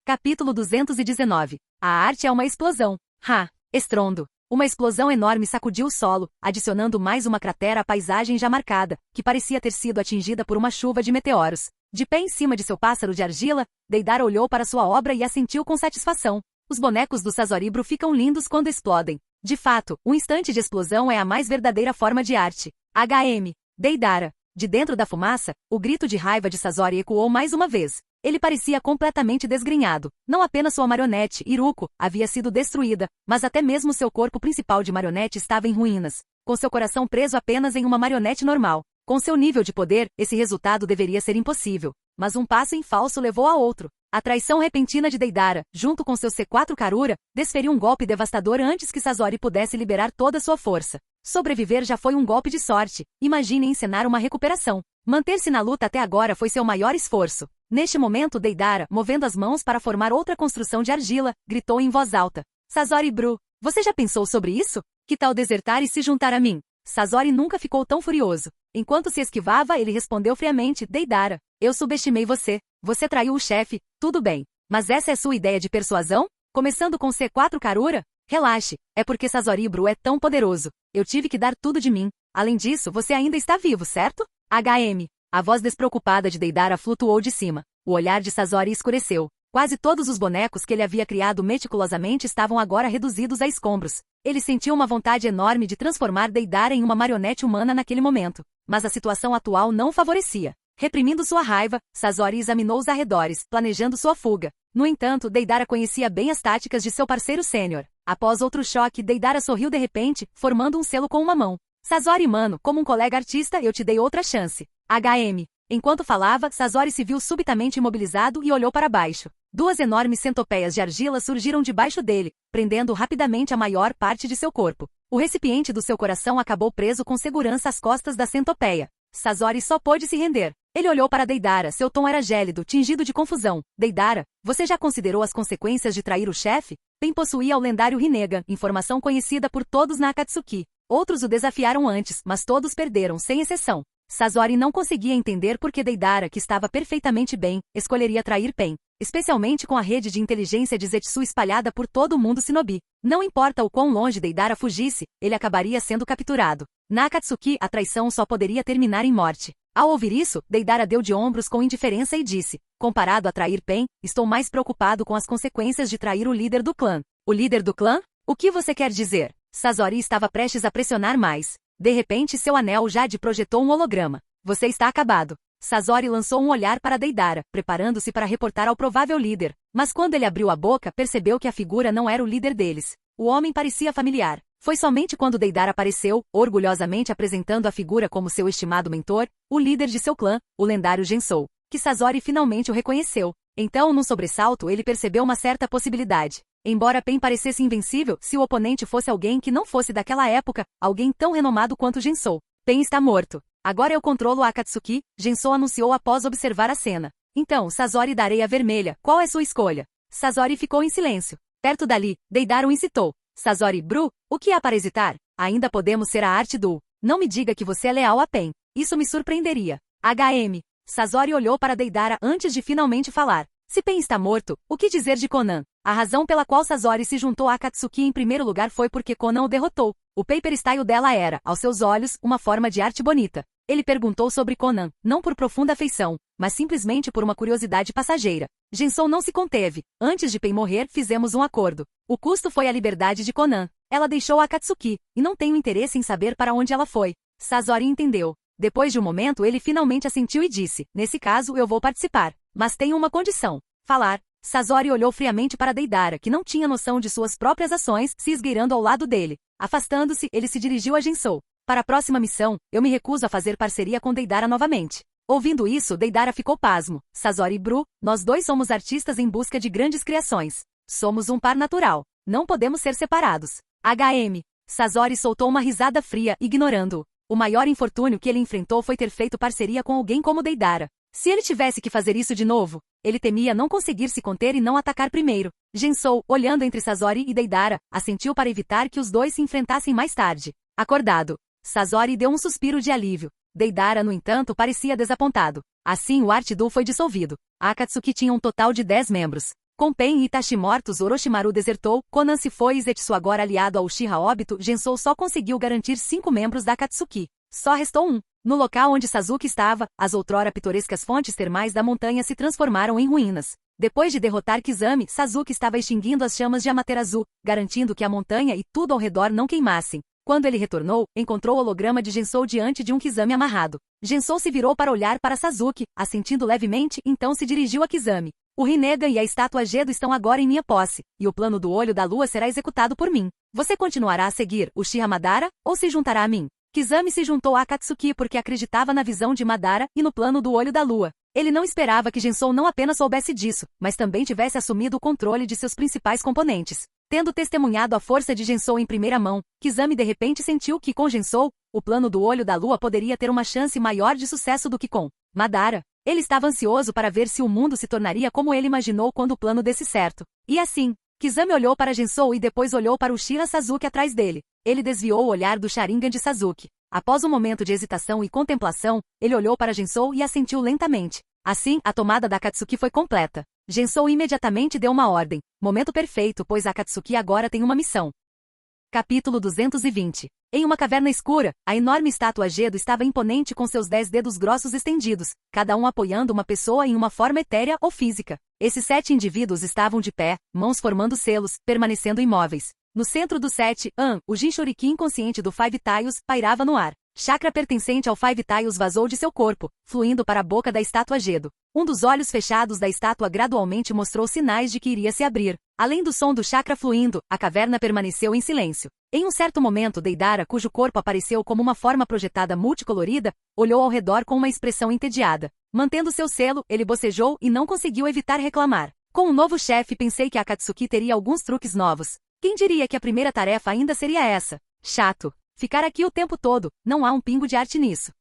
Capítulo 219. A arte é uma explosão. Estrondo. Uma explosão enorme sacudiu o solo, adicionando mais uma cratera à paisagem já marcada, que parecia ter sido atingida por uma chuva de meteoros. De pé em cima de seu pássaro de argila, Deidara olhou para sua obra e assentiu com satisfação. Os bonecos do Sazoribro ficam lindos quando explodem. De fato, o instante de explosão é a mais verdadeira forma de arte. Deidara. De dentro da fumaça, o grito de raiva de Sazori ecoou mais uma vez. Ele parecia completamente desgrenhado. Não apenas sua marionete, Iruko, havia sido destruída, mas até mesmo seu corpo principal de marionete estava em ruínas, com seu coração preso apenas em uma marionete normal. Com seu nível de poder, esse resultado deveria ser impossível. Mas um passo em falso levou a outro. A traição repentina de Deidara, junto com seu C4 Karura, desferiu um golpe devastador antes que Sazori pudesse liberar toda sua força. Sobreviver já foi um golpe de sorte. Imagine encenar uma recuperação. Manter-se na luta até agora foi seu maior esforço. Neste momento Deidara, movendo as mãos para formar outra construção de argila, gritou em voz alta. Sazoribro, você já pensou sobre isso? Que tal desertar e se juntar a mim? Sazori nunca ficou tão furioso. Enquanto se esquivava, ele respondeu friamente, Deidara, eu subestimei você. Você traiu o chefe, tudo bem. Mas essa é sua ideia de persuasão? Começando com C4 Karura? Relaxe, é porque Sazoribro é tão poderoso. Eu tive que dar tudo de mim. Além disso, você ainda está vivo, certo? A voz despreocupada de Deidara flutuou de cima. O olhar de Sazori escureceu. Quase todos os bonecos que ele havia criado meticulosamente estavam agora reduzidos a escombros. Ele sentiu uma vontade enorme de transformar Deidara em uma marionete humana naquele momento. Mas a situação atual não o favorecia. Reprimindo sua raiva, Sazori examinou os arredores, planejando sua fuga. No entanto, Deidara conhecia bem as táticas de seu parceiro sênior. Após outro choque, Deidara sorriu de repente, formando um selo com uma mão. Sazori mano, como um colega artista, eu te dei outra chance. Enquanto falava, Sazori se viu subitamente imobilizado e olhou para baixo. 2 enormes centopeias de argila surgiram debaixo dele, prendendo rapidamente a maior parte de seu corpo. O recipiente do seu coração acabou preso com segurança às costas da centopeia. Sazori só pôde se render. Ele olhou para Deidara, seu tom era gélido, tingido de confusão. Deidara, você já considerou as consequências de trair o chefe? Pen possuía o lendário Rinnegan, informação conhecida por todos na Akatsuki. Outros o desafiaram antes, mas todos perderam, sem exceção. Sazori não conseguia entender por que Deidara, que estava perfeitamente bem, escolheria trair Pen, especialmente com a rede de inteligência de Zetsu espalhada por todo o mundo Shinobi. Não importa o quão longe Deidara fugisse, ele acabaria sendo capturado. Na Akatsuki, a traição só poderia terminar em morte. Ao ouvir isso, Deidara deu de ombros com indiferença e disse, comparado a trair Pen, estou mais preocupado com as consequências de trair o líder do clã. O líder do clã? O que você quer dizer? Sazori estava prestes a pressionar mais. De repente seu anel Jade projetou um holograma. Você está acabado. Sazori lançou um olhar para Deidara, preparando-se para reportar ao provável líder. Mas quando ele abriu a boca, percebeu que a figura não era o líder deles. O homem parecia familiar. Foi somente quando Deidara apareceu, orgulhosamente apresentando a figura como seu estimado mentor, o líder de seu clã, o lendário Gensou, que Sazori finalmente o reconheceu. Então, num sobressalto, ele percebeu uma certa possibilidade. Embora Pen parecesse invencível, se o oponente fosse alguém que não fosse daquela época, alguém tão renomado quanto Gensou. Pen está morto. Agora eu controlo a Akatsuki, Gensou anunciou após observar a cena. Então, Sazori da Areia Vermelha, qual é sua escolha? Sazori ficou em silêncio. Perto dali, Deidara o incitou. Sazori, Bru, o que há para hesitar? Ainda podemos ser a arte do... Não me diga que você é leal a Pen. Isso me surpreenderia. Sazori olhou para Deidara antes de finalmente falar. Se Pen está morto, o que dizer de Conan? A razão pela qual Sazori se juntou a Akatsuki em primeiro lugar foi porque Conan o derrotou. O paper style dela era, aos seus olhos, uma forma de arte bonita. Ele perguntou sobre Conan, não por profunda afeição, mas simplesmente por uma curiosidade passageira. Gensou não se conteve. Antes de Pen morrer, fizemos um acordo. O custo foi a liberdade de Conan. Ela deixou a Akatsuki, e não tenho interesse em saber para onde ela foi. Sazori entendeu. Depois de um momento ele finalmente assentiu e disse, nesse caso eu vou participar. Mas tenho uma condição. Falar. Sasori olhou friamente para Deidara, que não tinha noção de suas próprias ações, se esgueirando ao lado dele. Afastando-se, ele se dirigiu a Gensou. Para a próxima missão, eu me recuso a fazer parceria com Deidara novamente. Ouvindo isso, Deidara ficou pasmo. Sasori e Bru, nós dois somos artistas em busca de grandes criações. Somos um par natural. Não podemos ser separados. HM. Sasori soltou uma risada fria, ignorando-o. O maior infortúnio que ele enfrentou foi ter feito parceria com alguém como Deidara. Se ele tivesse que fazer isso de novo, ele temia não conseguir se conter e não atacar primeiro. Gensou, olhando entre Sasori e Deidara, assentiu para evitar que os dois se enfrentassem mais tarde. Acordado, Sasori deu um suspiro de alívio. Deidara, no entanto, parecia desapontado. Assim o Art Duo foi dissolvido. A Akatsuki tinha um total de 10 membros. Com Pen e Itachi mortos, Orochimaru desertou, Konan se foi e Zetsu agora aliado ao Uchiha óbito, Gensou só conseguiu garantir 5 membros da Akatsuki. Só restou um. No local onde Sasuke estava, as outrora pitorescas fontes termais da montanha se transformaram em ruínas. Depois de derrotar Kizami, Sasuke estava extinguindo as chamas de Amaterasu, garantindo que a montanha e tudo ao redor não queimassem. Quando ele retornou, encontrou o holograma de Gensou diante de um Kizami amarrado. Gensou se virou para olhar para Sasuke, assentindo levemente, então se dirigiu a Kizami. O Rinnegan e a estátua Gedo estão agora em minha posse, e o plano do Olho da Lua será executado por mim. Você continuará a seguir o Uchiha Madara, ou se juntará a mim? Kizami se juntou a Akatsuki porque acreditava na visão de Madara e no plano do Olho da Lua. Ele não esperava que Gensou não apenas soubesse disso, mas também tivesse assumido o controle de seus principais componentes. Tendo testemunhado a força de Gensou em primeira mão, Kizami de repente sentiu que com Gensou, o plano do Olho da Lua poderia ter uma chance maior de sucesso do que com Madara. Ele estava ansioso para ver se o mundo se tornaria como ele imaginou quando o plano desse certo. E assim, Kizami olhou para Gensou e depois olhou para Uchiha Sasuke atrás dele. Ele desviou o olhar do Sharingan de Sasuke. Após um momento de hesitação e contemplação, ele olhou para Gensou e assentiu lentamente. Assim, a tomada da Akatsuki foi completa. Gensou imediatamente deu uma ordem. Momento perfeito, pois a Akatsuki agora tem uma missão. Capítulo 220. Em uma caverna escura, a enorme estátua Gedo estava imponente com seus 10 dedos grossos estendidos, cada um apoiando uma pessoa em uma forma etérea ou física. Esses 7 indivíduos estavam de pé, mãos formando selos, permanecendo imóveis. No centro do 7, o Jinchuriki inconsciente do Five Tails pairava no ar. Chakra pertencente ao Five Tails vazou de seu corpo, fluindo para a boca da estátua Gedo. Um dos olhos fechados da estátua gradualmente mostrou sinais de que iria se abrir. Além do som do chakra fluindo, a caverna permaneceu em silêncio. Em um certo momento, Deidara, cujo corpo apareceu como uma forma projetada multicolorida, olhou ao redor com uma expressão entediada. Mantendo seu selo, ele bocejou e não conseguiu evitar reclamar. Com o novo chefe, pensei que a Akatsuki teria alguns truques novos. Quem diria que a primeira tarefa ainda seria essa? Chato. Ficar aqui o tempo todo, não há um pingo de arte nisso.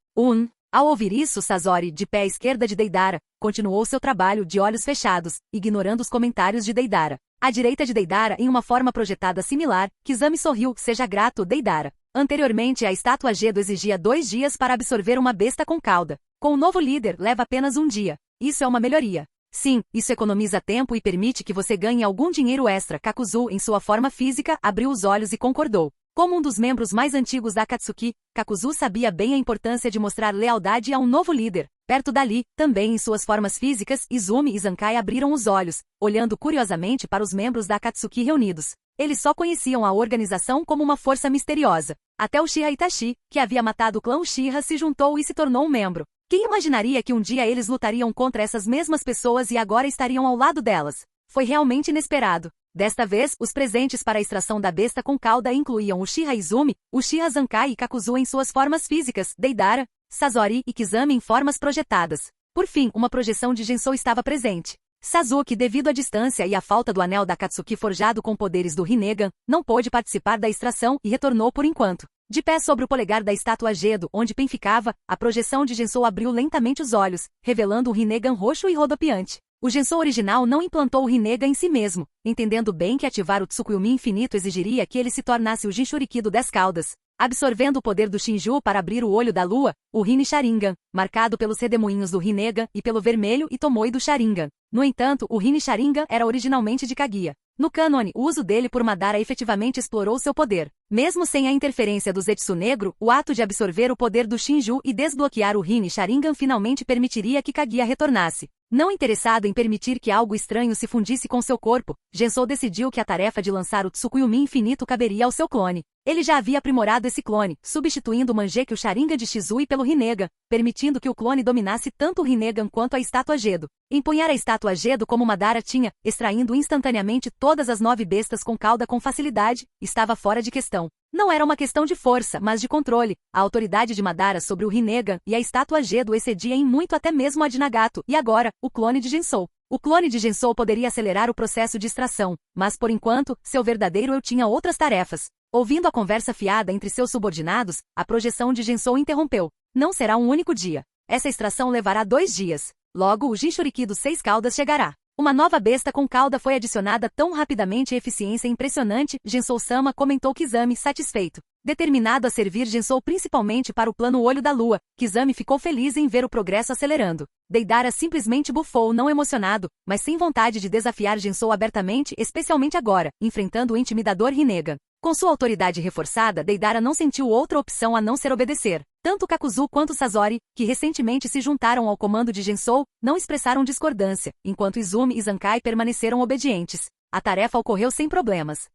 Ao ouvir isso, Sasori, de pé à esquerda de Deidara, continuou seu trabalho de olhos fechados, ignorando os comentários de Deidara. À direita de Deidara, em uma forma projetada similar, Kizami sorriu, seja grato, Deidara. Anteriormente, a estátua Gedo exigia 2 dias para absorver uma besta com cauda. Com o novo líder, leva apenas 1 dia. Isso é uma melhoria. Sim, isso economiza tempo e permite que você ganhe algum dinheiro extra. Kakuzu, em sua forma física, abriu os olhos e concordou. Como um dos membros mais antigos da Akatsuki, Kakuzu sabia bem a importância de mostrar lealdade a um novo líder. Perto dali, também em suas formas físicas, Izumi e Zankai abriram os olhos, olhando curiosamente para os membros da Akatsuki reunidos. Eles só conheciam a organização como uma força misteriosa. Até Uchiha Itachi, que havia matado o clã Uchiha, se juntou e se tornou um membro. Quem imaginaria que um dia eles lutariam contra essas mesmas pessoas e agora estariam ao lado delas? Foi realmente inesperado. Desta vez, os presentes para a extração da besta com cauda incluíam Uchiha Izumi, Uchiha Zankai e Kakuzu em suas formas físicas, Deidara, Sasori e Kizami em formas projetadas. Por fim, uma projeção de Gensou estava presente. Sasuke, devido à distância e à falta do anel da Akatsuki forjado com poderes do Rinnegan, não pôde participar da extração e retornou por enquanto. De pé sobre o polegar da estátua Gedo, onde Pen ficava, a projeção de Gensou abriu lentamente os olhos, revelando um Rinnegan roxo e rodopiante. O Gensou original não implantou o Rinnegan em si mesmo, entendendo bem que ativar o Tsukuyomi infinito exigiria que ele se tornasse o Jinchuriki do 10 caudas. Absorvendo o poder do Shinju para abrir o olho da lua, o Rinne Sharingan, marcado pelos redemoinhos do Rinnegan e pelo vermelho e Tomoe do Sharingan. No entanto, o Rinne Sharingan era originalmente de Kaguya. No cânone, o uso dele por Madara efetivamente explorou seu poder. Mesmo sem a interferência do Zetsu Negro, o ato de absorver o poder do Shinju e desbloquear o Rin Sharingan finalmente permitiria que Kaguya retornasse. Não interessado em permitir que algo estranho se fundisse com seu corpo, Gensou decidiu que a tarefa de lançar o Tsukuyomi infinito caberia ao seu clone. Ele já havia aprimorado esse clone, substituindo o Mangekyou Sharingan de Shizui pelo Rinnegan, permitindo que o clone dominasse tanto o Rinnegan quanto a estátua Gedo. Empunhar a estátua Gedo como Madara tinha, extraindo instantaneamente todas as 9 bestas com cauda com facilidade, estava fora de questão. Não era uma questão de força, mas de controle. A autoridade de Madara sobre o Rinnegan e a estátua Gedo excedia em muito até mesmo a de Nagato, e agora, o clone de Gensou. O clone de Gensou poderia acelerar o processo de extração, mas por enquanto, seu verdadeiro eu tinha outras tarefas. Ouvindo a conversa fiada entre seus subordinados, a projeção de Gensou interrompeu. Não será um único dia. Essa extração levará 2 dias. Logo, o Jinchuriki dos 6 caudas chegará. Uma nova besta com cauda foi adicionada tão rapidamente e eficiência impressionante, Gensou-sama comentou Kizami satisfeito. Determinado a servir Gensou principalmente para o plano Olho da Lua, Kizami ficou feliz em ver o progresso acelerando. Deidara simplesmente bufou não emocionado, mas sem vontade de desafiar Gensou abertamente, especialmente agora, enfrentando o intimidador Rinnegan. Com sua autoridade reforçada, Deidara não sentiu outra opção a não ser obedecer. Tanto Kakuzu quanto Sasori, que recentemente se juntaram ao comando de Gensou, não expressaram discordância, enquanto Izumi e Zankai permaneceram obedientes. A tarefa ocorreu sem problemas.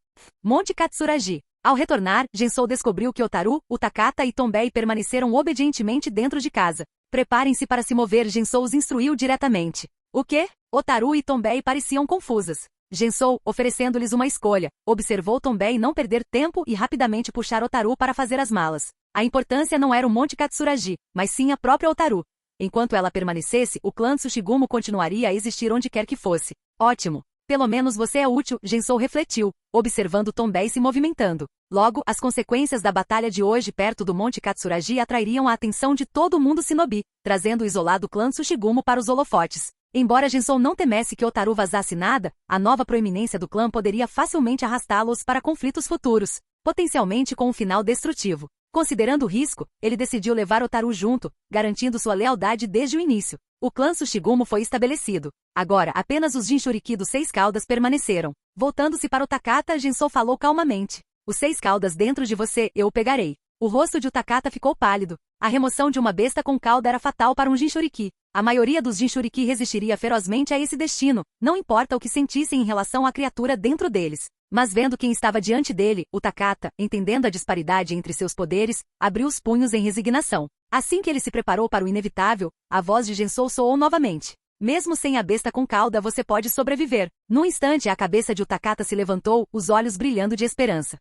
Monte Katsuragi. Ao retornar, Gensou descobriu que Otaru, Utakata e Tombei permaneceram obedientemente dentro de casa. Preparem-se para se mover, Gensou os instruiu diretamente. O quê? Otaru e Tombei pareciam confusas. Gensou, oferecendo-lhes uma escolha, observou Tombei não perder tempo e rapidamente puxar Otaru para fazer as malas. A importância não era o Monte Katsuragi, mas sim a própria Otaru. Enquanto ela permanecesse, o clã Tsushigumo continuaria a existir onde quer que fosse. Ótimo. Pelo menos você é útil, Gensou refletiu, observando Tombei se movimentando. Logo, as consequências da batalha de hoje perto do Monte Katsuragi atrairiam a atenção de todo o mundo Shinobi, trazendo o isolado clã Tsushigumo para os holofotes. Embora Gensou não temesse que Otaru vazasse nada, a nova proeminência do clã poderia facilmente arrastá-los para conflitos futuros, potencialmente com um final destrutivo. Considerando o risco, ele decidiu levar Otaru junto, garantindo sua lealdade desde o início. O clã Tsushigumo foi estabelecido. Agora, apenas os Jinchuriki dos 6 caudas permaneceram. Voltando-se para o Takata, Gensou falou calmamente. Os 6 caudas dentro de você, eu o pegarei. O rosto de Utakata ficou pálido. A remoção de uma besta com cauda era fatal para um Jinchuriki. A maioria dos Jinchuriki resistiria ferozmente a esse destino, não importa o que sentissem em relação à criatura dentro deles. Mas vendo quem estava diante dele, Utakata, entendendo a disparidade entre seus poderes, abriu os punhos em resignação. Assim que ele se preparou para o inevitável, a voz de Gensou soou novamente. Mesmo sem a besta com cauda você pode sobreviver. Num instante a cabeça de Utakata se levantou, os olhos brilhando de esperança.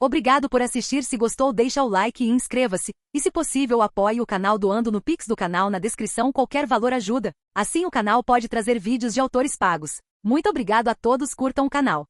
Obrigado por assistir, se gostou deixa o like e inscreva-se, e se possível apoie o canal doando no Pix do canal na descrição, qualquer valor ajuda, assim o canal pode trazer vídeos de autores pagos. Muito obrigado a todos, curtam o canal.